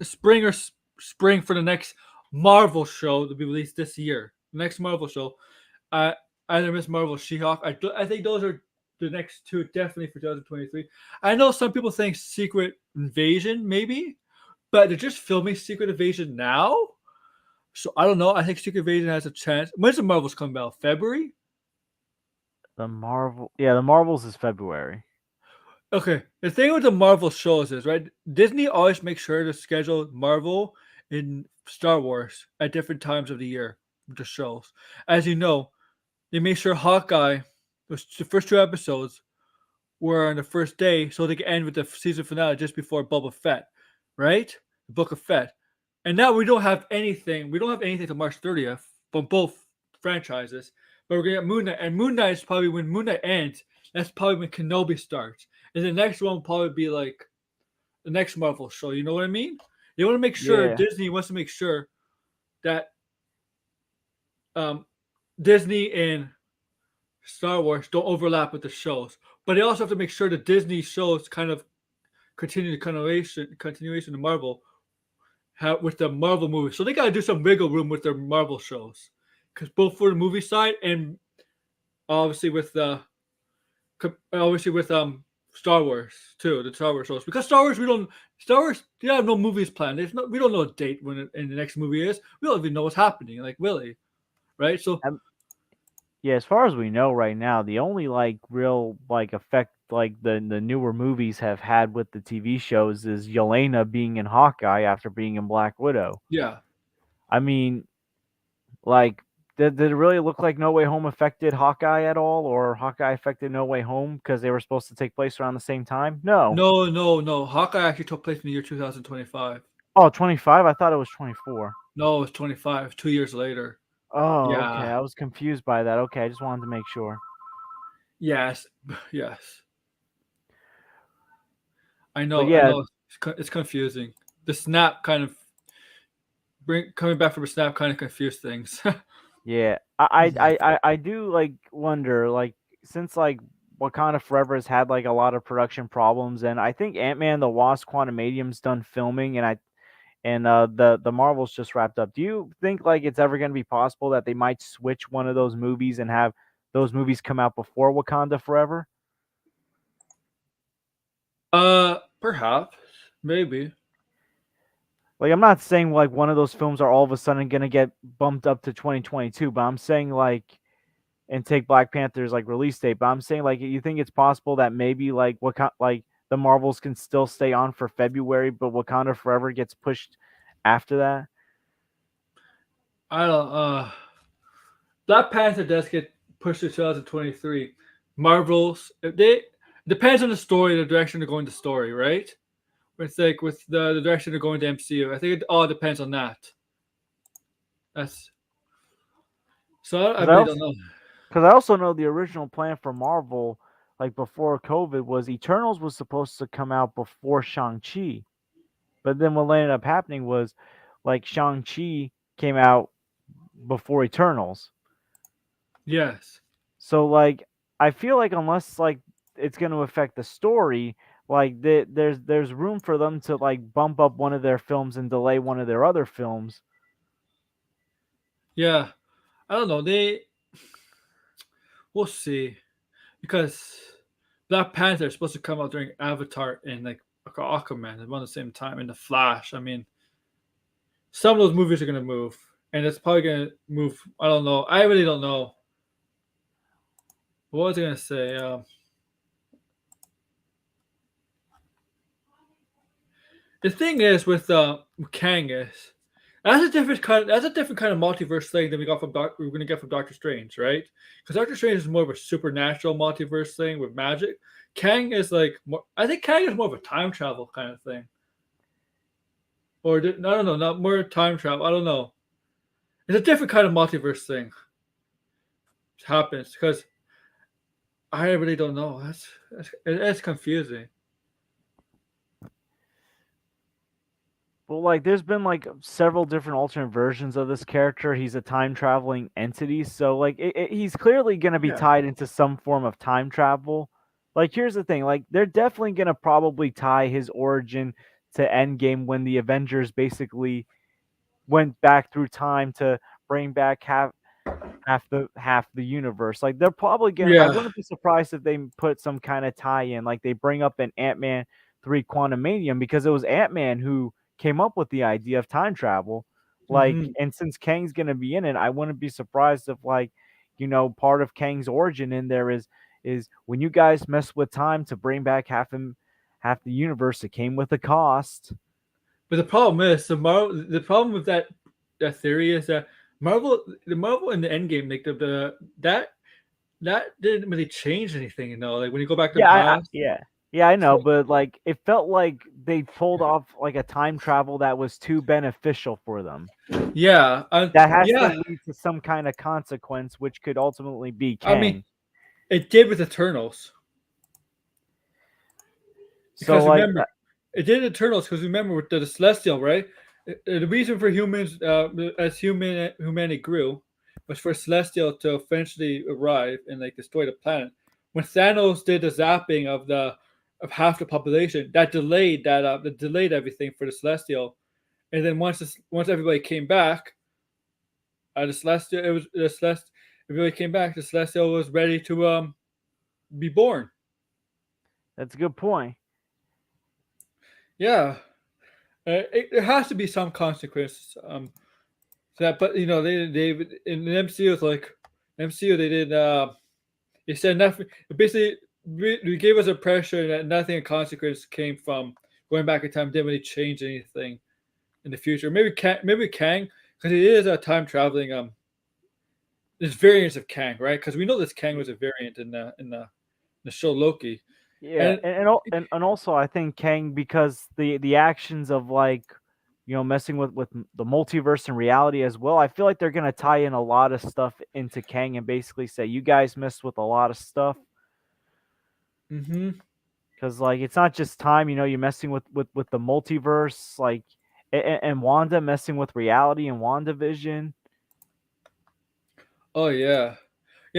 spring for the next Marvel show to be released this year. The next Marvel show, uh, either Miss Marvel, or She-Hulk. I think those are the next two definitely for 2023. I know some people think Secret Invasion maybe, but they're just filming Secret Invasion now, so I don't know. I think Secret Invasion has a chance. When's the Marvels come out? February. The Marvels is February. Okay, the thing with the Marvel shows is, right, Disney always makes sure to schedule Marvel and Star Wars at different times of the year with the shows. As you know, they made sure Hawkeye, the first two episodes, were on the first day so they could end with the season finale just before Boba Fett, right? The Book of Fett. And now we don't have anything. We don't have anything till March 30th from both franchises. But we're going to get Moon Knight. And Moon Knight is probably when Moon Knight ends. That's probably when Kenobi starts. And the next one will probably be like the next Marvel show. You know what I mean? They want to make sure, Yeah. Disney wants to make sure that Disney and Star Wars don't overlap with the shows. But they also have to make sure the Disney shows kind of continue the continuation of Marvel with the Marvel movies. So they got to do some wiggle room with their Marvel shows, because both for the movie side and obviously with Star Wars too, the Star Wars shows. Because Star Wars they have no movies planned. We don't know a date when in the next movie is. We don't even know what's happening. Like really, right? So Yeah, as far as we know right now, the only like real like effect like the newer movies have had with the TV shows is Yelena being in Hawkeye after being in Black Widow. yeah. I mean, like did it really look like No Way Home affected Hawkeye at all, or Hawkeye affected No Way Home because they were supposed to take place around the same time? No. No. Hawkeye actually took place in the year 2025. Oh, 25? I thought it was 24. No, it's 25. 2 years later. Oh, okay. Yeah. I was confused by that. Okay, I just wanted to make sure. Yes. Yes. I But know. I yeah, know. It's confusing. The snap kind of coming back from a snap kind of confused things. yeah. Mhm. I do like wonder like since like Wakanda Forever has had like a lot of production problems, and I think Ant-Man the Wasp: Quantumanium's done filming, and the Marvels just wrapped up. Do you think like it's ever going to be possible that they might switch one of those movies and have those movies come out before Wakanda Forever? Perhaps, maybe. Like I'm not saying like one of those films are all of a sudden going to get bumped up to 2022, but I'm saying like and take Black Panther's like release date. But I'm saying like you think it's possible that maybe like like the Marvels can still stay on for February, but Wakanda Forever gets pushed after that. I don't. Black Panther does get pushed to 2023. Marvels, if they depends on the story, the direction they're going. The story, right? It's like with the direction they're going to MCU. I think it all depends on that. That's so. I Because I really also don't know. Because I also know the original plan for Marvel, like before COVID, was Eternals was supposed to come out before Shang-Chi. But then what ended up happening was like Shang-Chi came out before Eternals. Yes. So like I feel like unless like it's going to affect the story, like there's room for them to like bump up one of their films and delay one of their other films. Yeah. I don't know. We'll see because Black Panther is supposed to come out during Avatar and like Aquaman around the same time, and the Flash. I mean, some of those movies are gonna move, and it's probably gonna move. I don't know. I really don't know. What was I gonna say? The thing is with Kang is that's a different kind of multiverse thing than we're gonna get from Doctor Strange, right? Because Doctor Strange is more of a supernatural multiverse thing with magic. Kang is like more, I think Kang is more of a time travel kind of thing, or I don't know, not more time travel. I don't know. It's a different kind of multiverse thing happens because I really don't know. That's confusing. Well, like there's been like several different alternate versions of this character. He's a time traveling entity, so like he's clearly going to be Yeah. tied into some form of time travel. Like here's the thing, like they're definitely going to probably tie his origin to Endgame when the Avengers basically went back through time to bring back half the universe. Like they're probably gonna. I Yeah. wouldn't be surprised if they put some kind of tie in, like they bring up an Ant-Man 3 Quantumanium because it was Ant-Man who came up with the idea of time travel. Like, Hmm. and since Kang's gonna be in it, I wouldn't be surprised if like, part of Kang's origin in there is when you guys mess with time to bring back half the universe, it came with a cost. But the problem is the problem with that theory is that Marvel and the Endgame like that didn't really change anything, like when you go back to the Yeah, past. I So know, but like it felt like they pulled off like a time travel that was too beneficial for them. yeah, That has to yeah. lead to some kind of consequence, which could ultimately be I mean, Kang. it did with Eternals So because like, remember, it did Eternals because remember with the Celestial, right? The reason for humans, as humanity grew, was for Celestial to eventually arrive and like destroy the planet. When Thanos did the zapping of half the population, that delayed everything for the Celestial. And then once everybody came back, the Celestial it was the Celestial everybody came back. The Celestial was ready to be born. that's a good point. Yeah, there has to be some consequence to that. But they in the MCU it's like MCU they did they said nothing. Basically, we gave us a pressure that nothing of consequence came from going back in time. Didn't really change anything in the future. Maybe Kang because he is a time traveling there's variants of Kang, right? Because we know this Kang was a variant in the show Loki, Yeah, and and also I think Kang, because the actions of like messing with the multiverse and reality as well. I feel like they're gonna tie in a lot of stuff into Kang and basically say you guys messed with a lot of stuff. hmm Because like it's not just time, you're messing with the multiverse, like and Wanda messing with reality and WandaVision. oh yeah,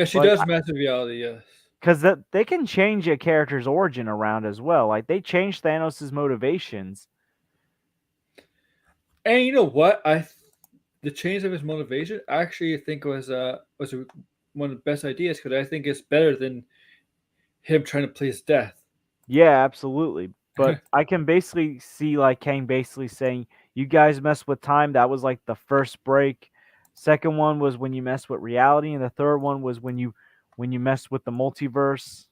she Like does massive reality, yes. because they can change a character's origin around as well. Like they changed Thanos' motivations. And you know what? The change of his motivation I actually think was one of the best ideas because I think it's better than him trying to please death. Yeah, absolutely. But I can basically see like Kang basically saying, "You guys mess with time." That was like the first break. Second one was when you mess with reality, and the third one was when you mess with the multiverse.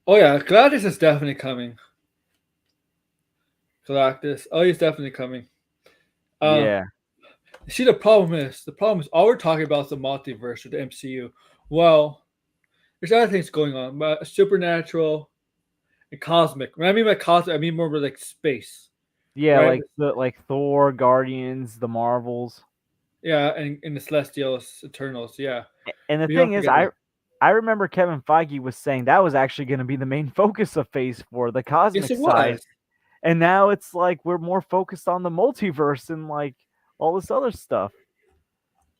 Oh yeah, Galactus is definitely coming. Galactus, oh he's definitely coming. Uh, Yeah. see the problem is all we're talking about is the multiverse or the MCU. Well, there's other things going on, but supernatural and cosmic. When I mean by cosmic, I mean more like space, Yeah, right? like the like Thor, Guardians, the Marvels. Yeah, and in the Celestials Eternals, yeah. And the We don't thing is, forget that. I remember Kevin Feige was saying that was actually going to be the main focus of Phase 4, the Yes, cosmic it side. was. And now it's like we're more focused on the multiverse and like all this other stuff.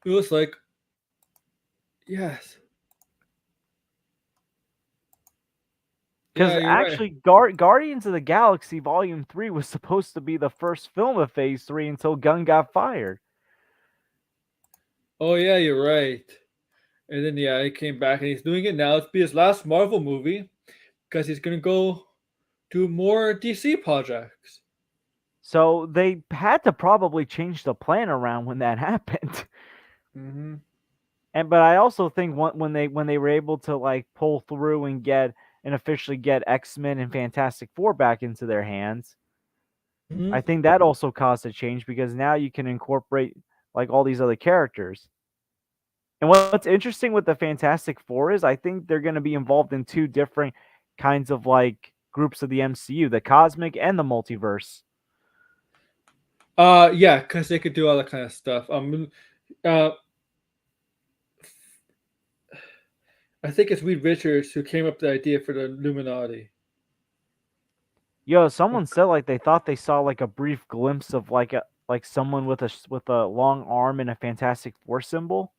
It was like, yes. Because Yeah, you're right. actually, Guardians of the Galaxy Volume 3 was supposed to be the first film of Phase 3 until Gunn got fired. Oh, yeah, you're right. And then, yeah, he came back and he's doing it now. It's be his last Marvel movie because he's going to go do more DC projects. So they had to probably change the plan around when that happened. Mm-hmm. But I also think when they were able to like pull through and get and officially get X-Men and Fantastic Four back into their hands, Mm-hmm. I think that also caused a change because now you can incorporate like all these other characters. And what's interesting with the Fantastic Four is I think they're going to be involved in two different kinds of like groups of the MCU, the cosmic and the multiverse. Yeah, because they could do all that kind of stuff. Uh, I think it's Reed Richards who came up with the idea for the Illuminati. Yo, someone said like they thought they saw like a brief glimpse of like someone with a long arm and a Fantastic Four symbol.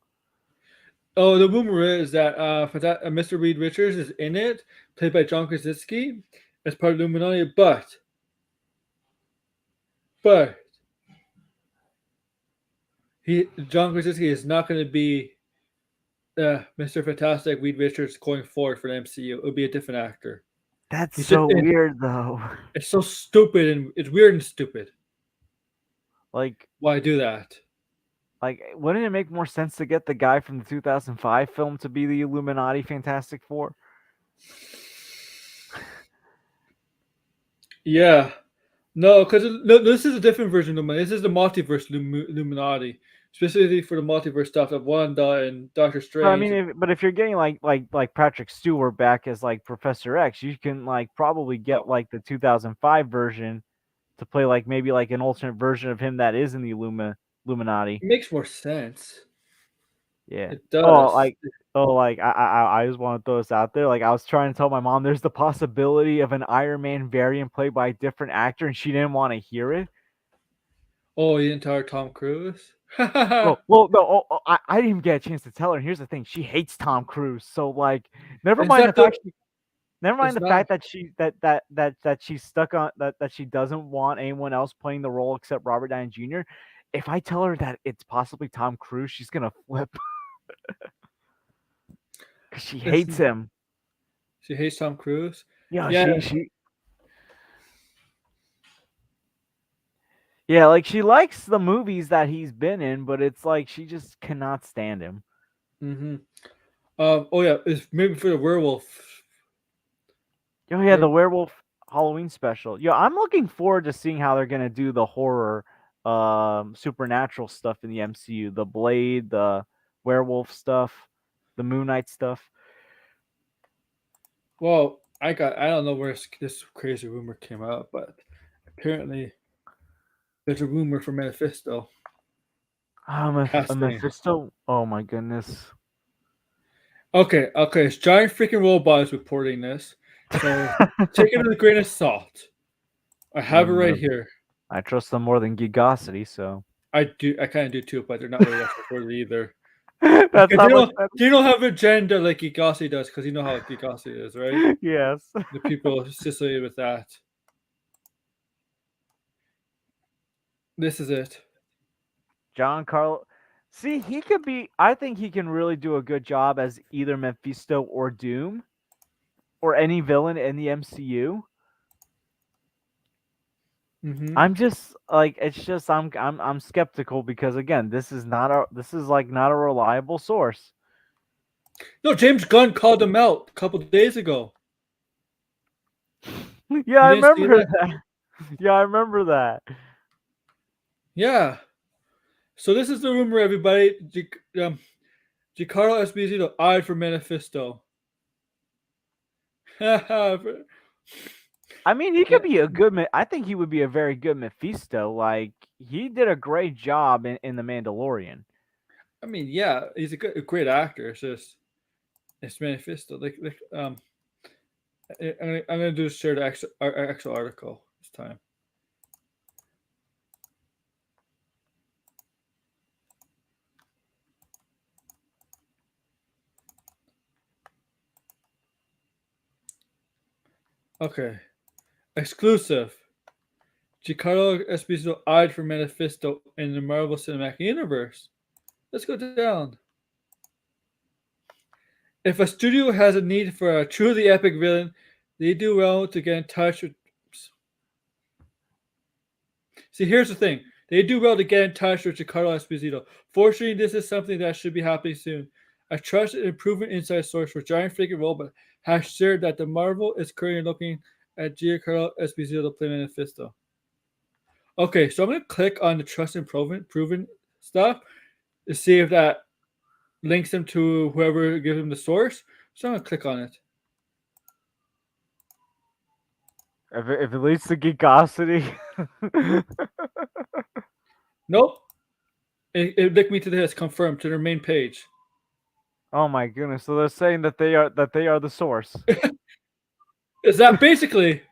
Oh, the rumor is that Mr. Reed Richards is in it, played by John Krasinski, as part of Illuminati. But John Krasinski is not going to be Mr. Fantastic Reed Richards going forward for the MCU. It would be a different actor. That's He's just so in. weird though. It's so stupid and it's weird and stupid. Like Why do that? wouldn't it make more sense to get the guy from the 2005 film to be the Illuminati Fantastic Four? Yeah. No, because no, this is a different version of Illuminati. This is the multiverse Illuminati, specifically for the multiverse stuff of Wanda and Doctor But I mean, Strange. but if you're getting like Patrick Stewart back as like Professor X, you can like probably get Oh, like the 2005 version to play like maybe like an alternate version of him that is in the Illuminati. it makes more sense. Yeah. It does. Like I just want to throw this out there. Like I was trying to tell my mom there's the possibility of an Iron Man variant played by a different actor, and she didn't want to hear it. Oh, the entire Tom Cruise. Well, no, I didn't even get a chance to tell her. And here's the thing: she hates Tom Cruise. So like, never It's mind not the the. fact never mind It's the not. fact that she's stuck on that she doesn't want anyone else playing the role except Robert Downey Jr. If I tell her that it's possibly Tom Cruise, she's gonna flip because she It's, hates him. she hates Tom Cruise. Yeah, Yeah. yeah, like she likes the movies that he's been in, but it's like she just cannot stand him. Mm-hmm. Oh yeah. It's maybe for the werewolf. Oh yeah, the werewolf Halloween special. Yeah, I'm looking forward to seeing how they're gonna do the horror, supernatural stuff in the MCU. The Blade, the werewolf stuff, the Moon Knight stuff. Well, I don't know where this crazy rumor came out, but apparently there's a rumor for Mephisto A casting. Mephisto. Oh my goodness. Okay, it's giant freaking robots reporting this, so take it with a grain of salt. I have it right here. I trust them more than Gigosity, so I do. I kind of do too, but they're not really that trustworthy either. that's Because how much better. they don't have agenda like Gigasi does, because you know how Gigasi is, right? Yes. The people associated with that. This is it. John Carlo. See, he could be. I think he can really do a good job as either Mephisto or Doom or any villain in the MCU. Hmm. I'm just like it's just I'm skeptical because again, this is like not a reliable source. No, James Gunn called him out a couple of days ago. Yeah, You I didn't see remember that? that. Yeah, I remember that. Yeah. So this is the rumor, everybody. Giancarlo Esposito eyed for Manifesto. Yeah. I mean, he could be a good. I think he would be a very good Mephisto. Like he did a great job in The Mandalorian. I mean, yeah, he's a great actor. It's just it's Manifesto. I'm gonna do share the actual article this time. Okay, exclusive. Giancarlo Esposito eyed for Manifesto in the Marvel Cinematic Universe. Let's go down. If a studio has a need for a truly epic villain, they do well to get in touch with. See, here's the thing. They do well to get in touch with Giancarlo Esposito. Fortunately, this is something that should be happening soon. A trusted and proven inside source for Giant Figure Robot has shared that the Marvel is currently looking at Giancarlo Esposito to play Manifesto. Okay, so I'm gonna click on the trusted and proven stuff to see if that links him to whoever gives him the source. So I'm gonna click on it. If it leads to geekosity. Nope. It linked me to this confirmed to their main page. Oh my goodness! So they're saying that they are the source. Is that basically?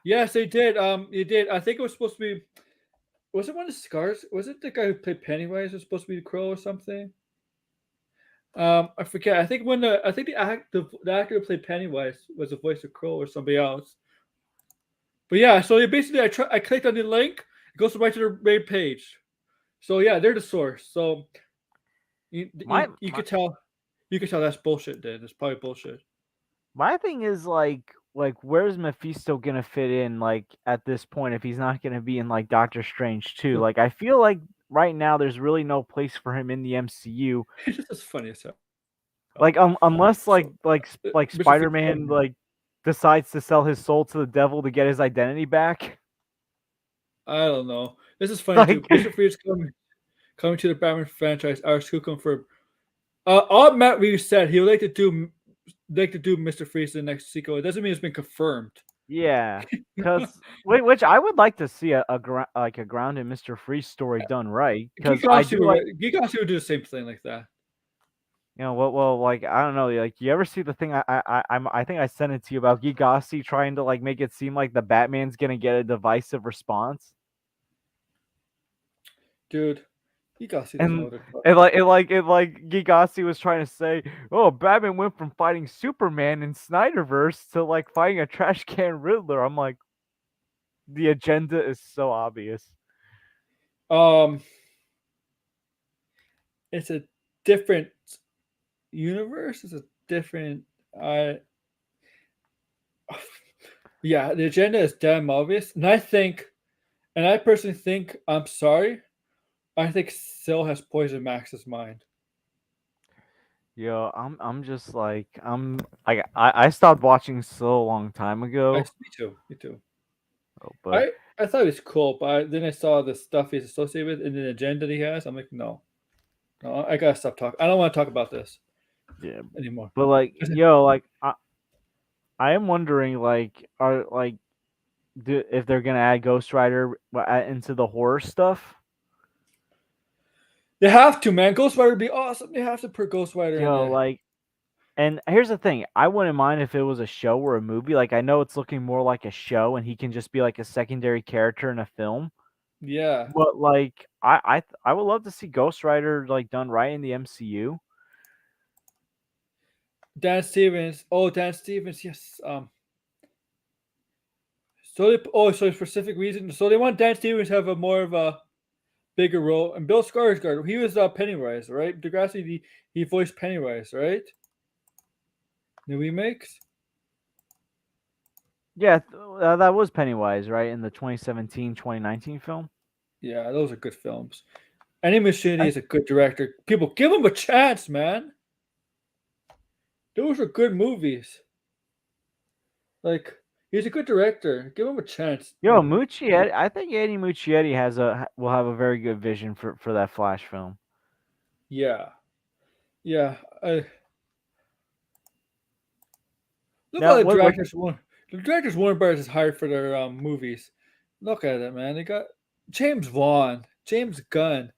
Yes, they did. You did. I think it was supposed to be. Was it one of the Scars? Was it the guy who played Pennywise? Was supposed to be the Crow or something? I forget. I think the actor who played Pennywise was the voice of Crow or somebody else. But yeah, so basically I clicked on the link. It goes right to their main page. So yeah, they're the source. So you could tell that's bullshit. Then it's probably bullshit. My thing is like where's Mephisto gonna fit in like at this point if he's not gonna be in like Doctor Strange 2? Like I feel like right now there's really no place for him in the MCU. It's just funny as hell. Like unless like Mr. Spider-Man like decides to sell his soul to the devil to get his identity back. I don't know. This is funny too. Like Mr. Freeze coming to the Batman franchise. Our school confirmed. All Matt Reeves said he would like to do Mr. Freeze in the next sequel. It doesn't mean it's been confirmed. yeah, because which I would like to see a ground in Mr. Freeze story done right. Because I do like Geekossi would do the same thing like that. you know well like I don't know like you ever see the thing I think I sent it to you about Geekossi trying to like make it seem like the Batman's gonna get a divisive response. Dude, Geekossi doesn't know And what it like Geekossi was trying to say, oh, Batman went from fighting Superman in Snyderverse to like fighting a trash can Riddler. I'm like, the agenda is so obvious. It's a different universe. It's a different. Yeah, the agenda is damn obvious, and I personally think, I'm sorry, I think Syl has poisoned Max's mind. Yo, I'm just like I stopped watching so long time ago. Me too. Me too. Oh, but I thought it was cool, but then I saw the stuff he's associated with and the agenda that he has. I'm like, no, I gotta stop talking. I don't want to talk about this yeah, anymore. but like yo, like I am wondering like are like if they're gonna add Ghost Rider into the horror stuff. They have to, man. Ghost Rider would be awesome. They have to put Ghost Rider in Yo, there. like, and here's the thing: I wouldn't mind if it was a show or a movie. Like, I know it's looking more like a show, and he can just be like a secondary character in a film. Yeah. But like, I would love to see Ghost Rider like done right in the MCU. Dan Stevens. Oh, Dan Stevens. Yes. So so specific reason. So they want Dan Stevens to have a more of a bigger role. And Bill Skarsgård, he was Pennywise, right? Degrassi, he voiced Pennywise, right? The remakes. Yeah, that was Pennywise, right, in the 2017-2019 film. Yeah, those are good films. Andy Muschietti is a good director. People, give him a chance, man. Those are good movies. Like, he's a good director. Give him a chance. Yo, Muschietti, I think Andy Muschietti will have a very good vision for that Flash film. Yeah. Yeah. Look Now, at the directors Warner Brothers has hired for their movies. Look at it, man. They got James Wan, James Gunn,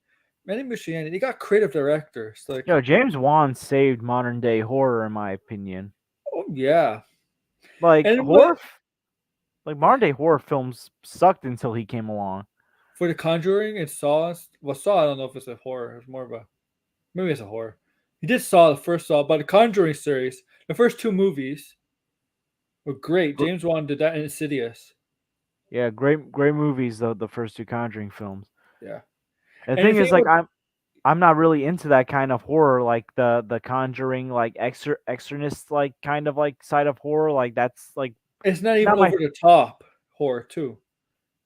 Many Michigan, they got creative directors. Like, Yo, James Wan saved modern day horror, in my opinion. oh yeah, Like and what like modern day horror films sucked until he came along. for The Conjuring and Saw. Well, Saw, I don't know if it's a horror. It's more of a maybe it's a horror. He did Saw the first Saw, but the Conjuring series, the first two movies were great. Gr- James Wan did that in Insidious. Yeah, great movies. The first two Conjuring films. Yeah, The and the thing thing is, like, with I'm not really into that kind of horror, like the Conjuring, like exorcist, like kind of like side of horror. Like that's like it's not it's even not my over the top horror too.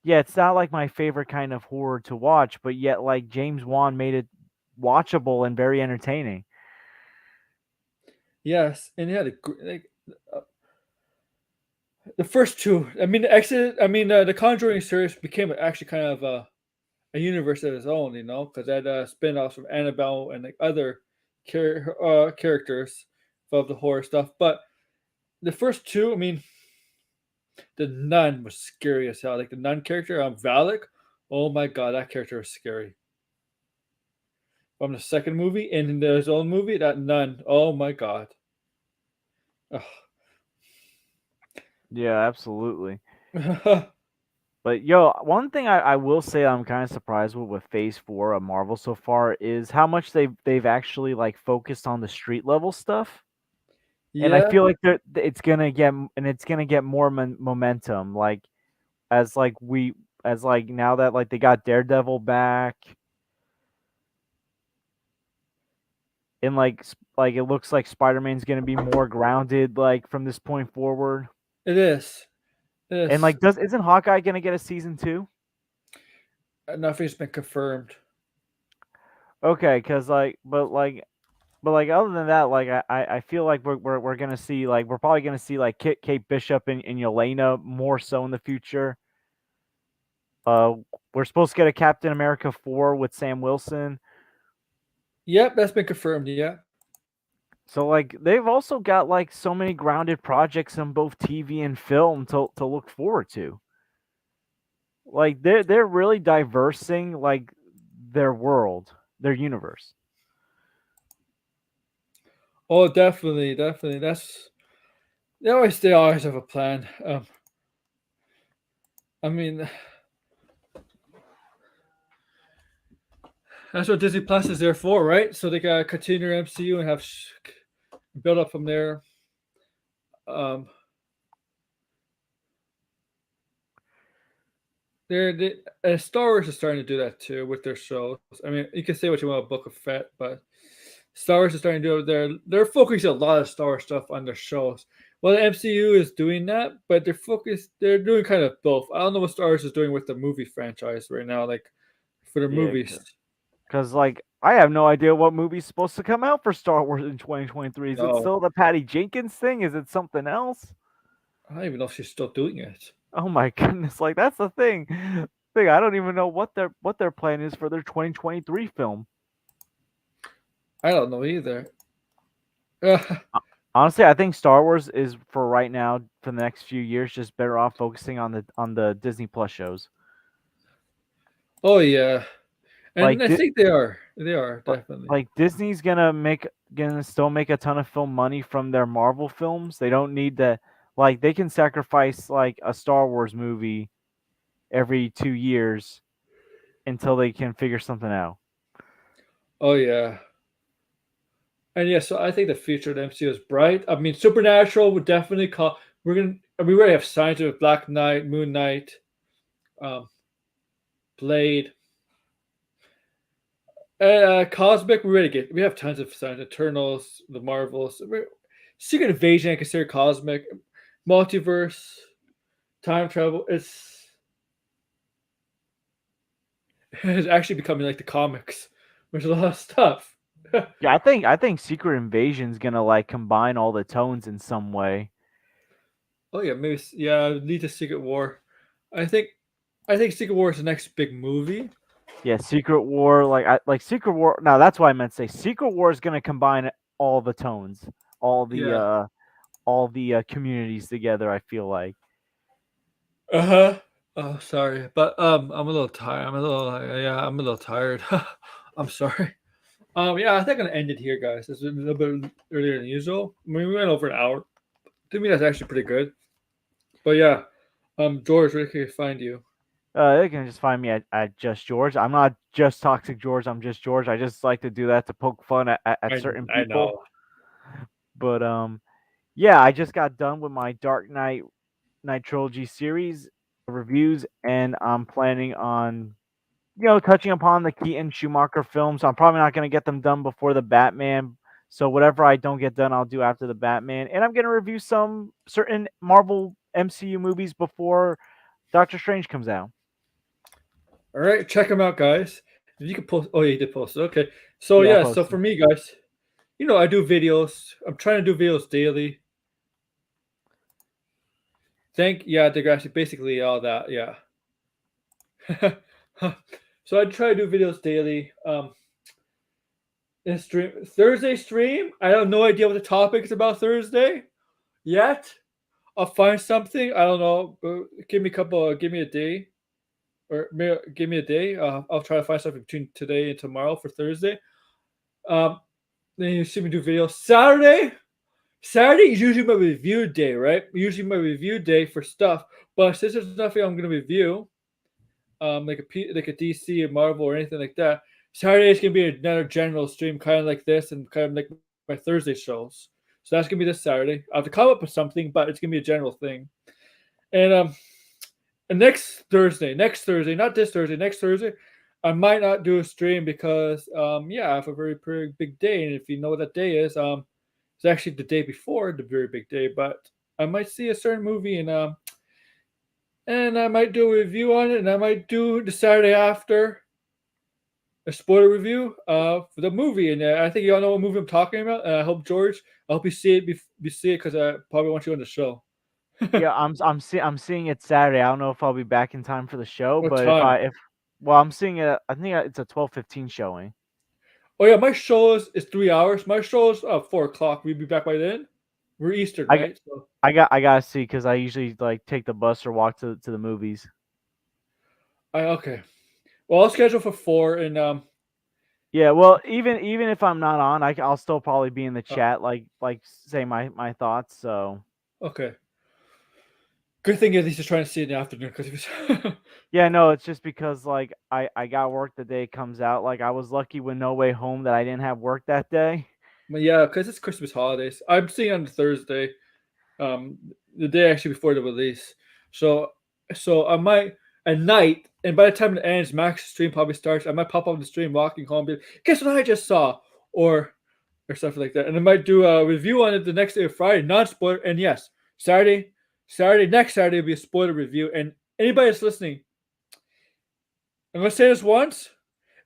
yeah, it's not like my favorite kind of horror to watch. But yet, like James Wan made it watchable and very entertaining. Yes, and yeah, like uh, the first two. I mean, the exit. I mean, the Conjuring series became actually kind of a universe of its own, you know, because that spin-offs from Annabelle and like other characters of the horror stuff. But the first two, I mean, the nun was scary as hell. Like the nun character, Valak. Oh my god, that character was scary. From the second movie and in his own movie, that nun. Oh my god. Yeah, absolutely. Ugh. But yo, one thing I will say I'm kind of surprised with Phase 4 of Marvel so far is how much they've actually like focused on the street level stuff. And I Yeah, feel like it's gonna get more momentum, like as like we as like now that like they got Daredevil back, and like it looks like Spider-Man's gonna be more grounded like from this point forward. it is. It And is. like, does isn't Hawkeye gonna get a season 2? Nothing's been confirmed. Okay, cause like other than that, like I feel like we're gonna see like we're probably gonna see like Kate Bishop and Yelena more so in the future. Uh, we're supposed to get a Captain America 4 with Sam Wilson. Yep, that's been confirmed. Yeah. So like they've also got like so many grounded projects on both TV and film to look forward to. Like they're really diversing like their world, their universe. Oh, definitely, definitely. They always have a plan. I mean, that's what Disney Plus is there for, right? So they gotta continue their MCU and have build up from there. Um, Star Wars is starting to do that too with their shows. I mean, you can say what you want about Book of Fett, but Star Wars is starting to do it. They're focusing a lot of Star Wars stuff on their shows. Well, the MCU is doing that, but they're doing kind of both. I don't know what Star Wars is doing with the movie franchise right now, like for the Yeah, movies. because like I have no idea what movie's supposed to come out for Star Wars in 2023. Is it No, still the Patty Jenkins thing? Is it something else? I don't even know if she's still doing it. Oh my goodness! Like that's the thing. I don't even know what their plan is for their 2023 film. I don't know either. Honestly, I think Star Wars is for right now for the next few years just better off focusing on the Disney Plus shows. Oh yeah, and Like I think they are. They are definitely. like Disney's gonna still make a ton of film money from their Marvel films. They don't need to like they can sacrifice like a Star Wars movie every 2 years until they can figure something out. Oh yeah, and yeah. So I think the future of the MCU is bright. I mean, Supernatural would definitely call. We're gonna. We already have signs of Black Knight, Moon Knight, um, Blade. Cosmic, we already get. We have tons of signs. Eternals, the Marvels, Secret Invasion. I consider cosmic, multiverse, time travel. It's actually becoming like the comics. There's a lot of stuff. Yeah, I think Secret Invasion's gonna like combine all the tones in some way. Oh yeah, maybe yeah. Lead to Secret War. I think I think Secret War is the next big movie. Yeah, Secret War, like Secret War. Now that's what I meant to say. Secret War is gonna combine all the tones, all the Yeah. uh, all the communities together. I feel like. Uh huh. Oh, sorry, but I'm a little tired. I'm a little yeah. I'm a little tired. I'm sorry. Yeah, I think I'm gonna end it here, guys. It's a little bit earlier than usual. I mean, we went over an hour. To me, that's actually pretty good. But yeah, George, where can I find you? They can just find me at Just George. I'm not just Toxic George. I'm just George. I just like to do that to poke fun at I certain I people. know. But yeah, I just got done with my Dark Knight trilogy series reviews, and I'm planning on touching upon the Keaton Schumacher films. I'm probably not going to get them done before the Batman. So whatever I don't get done, I'll do after the Batman. And I'm going to review some certain Marvel MCU movies before Doctor Strange comes out. All right, check them out, guys. If you could post, oh, yeah, you did post it. Okay, so Yeah, I yeah, so posted. for me, guys, I do videos. I'm trying to do videos daily. Yeah, Degrassi, basically all that. Yeah. So I try to do videos daily. In stream Thursday stream. I have no idea what the topic is about Thursday yet. I'll find something. I don't know. Give me a day, or give me a day. I'll try to find something between today and tomorrow for Thursday. Um, then you see me do videos. Saturday is usually my review day, right? Usually my review day for stuff. But since there's nothing I'm gonna review, like a DC or Marvel or anything like that, Saturday is gonna be another general stream, kind of like this, and kind of like my Thursday shows. So that's gonna be this Saturday. I have to come up with something, but it's gonna be a general thing. And next Thursday, not this Thursday, next Thursday, I might not do a stream because yeah, I have a very big day, and if you know what that day is, it's actually the day before the very big day. But I might see a certain movie, and I might do a review on it, and I might do the Saturday after a spoiler review for the movie. And I think you all know what movie I'm talking about. And I hope George, I hope you see it. You see it because I probably want you on the show. Yeah, I'm seeing it Saturday. I don't know if I'll be back in time for the show, What but time? if well, I'm seeing it. I think it's a 12:15 showing. Oh yeah, my show is 3 hours. My show is 4 o'clock. We'll be back by then. We're Eastern, I got right? So I gotta see because I usually like take the bus or walk to the movies. okay. Well, I'll schedule for 4, and Yeah, well, even if I'm not on, I'll still probably be in the uh, chat, like say my thoughts. So okay. Good thing is he's trying to see it in the afternoon because if he's yeah, no, it's just because like I got work the day it comes out. Like I was lucky with No Way Home that I didn't have work that day. But yeah, because it's Christmas holidays. I'm seeing on Thursday, um, the day actually before the release. So I might at night, and by the time it ends, Max's stream probably starts. I might pop up the stream, walking home, be like, "Guess what I just saw," or something like that. And I might do a review on it the next day, Friday, non spoiler. And yes, next Saturday will be a spoiler review. And anybody that's listening, I'm gonna say this once: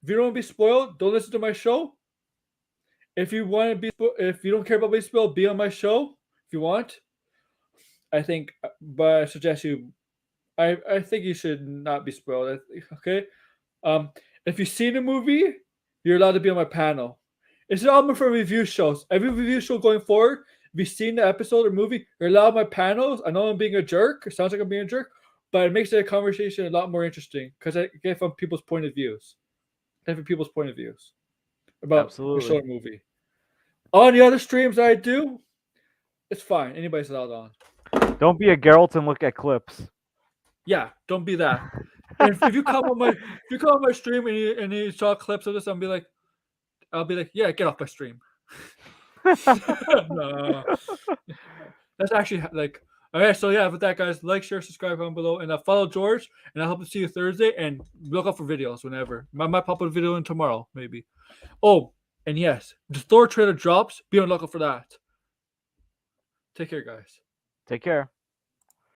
if you don't want to be spoiled, don't listen to my show. If you want to be, if you don't care about being spoiled, be on my show if you want. I think, but I suggest you. I think you should not be spoiled. Okay. Um, if you've seen a movie, you're allowed to be on my panel. It's all for review shows. Every review show going forward, if you've seen the episode or movie, you're allowed on my panels. I know I'm being a jerk. It sounds like I'm being a jerk, but it makes the conversation a lot more interesting because I get from people's point of views. Different people's point of views about the show Absolutely. or movie. On the other streams I do, it's fine. Anybody's allowed on. Don't be a Geralt and look at clips. Yeah, don't be that. And if you come on my stream and you saw clips of this, I'll be like, yeah, get off my stream. No. That's actually like, okay. So yeah, with that, guys, like, share, subscribe down below, and follow George. And I hope to see you Thursday. And look up for videos whenever. I might pop a video in tomorrow, maybe. Oh, and yes, the Thor trailer drops. Be on lookout for that. Take care, guys. Take care.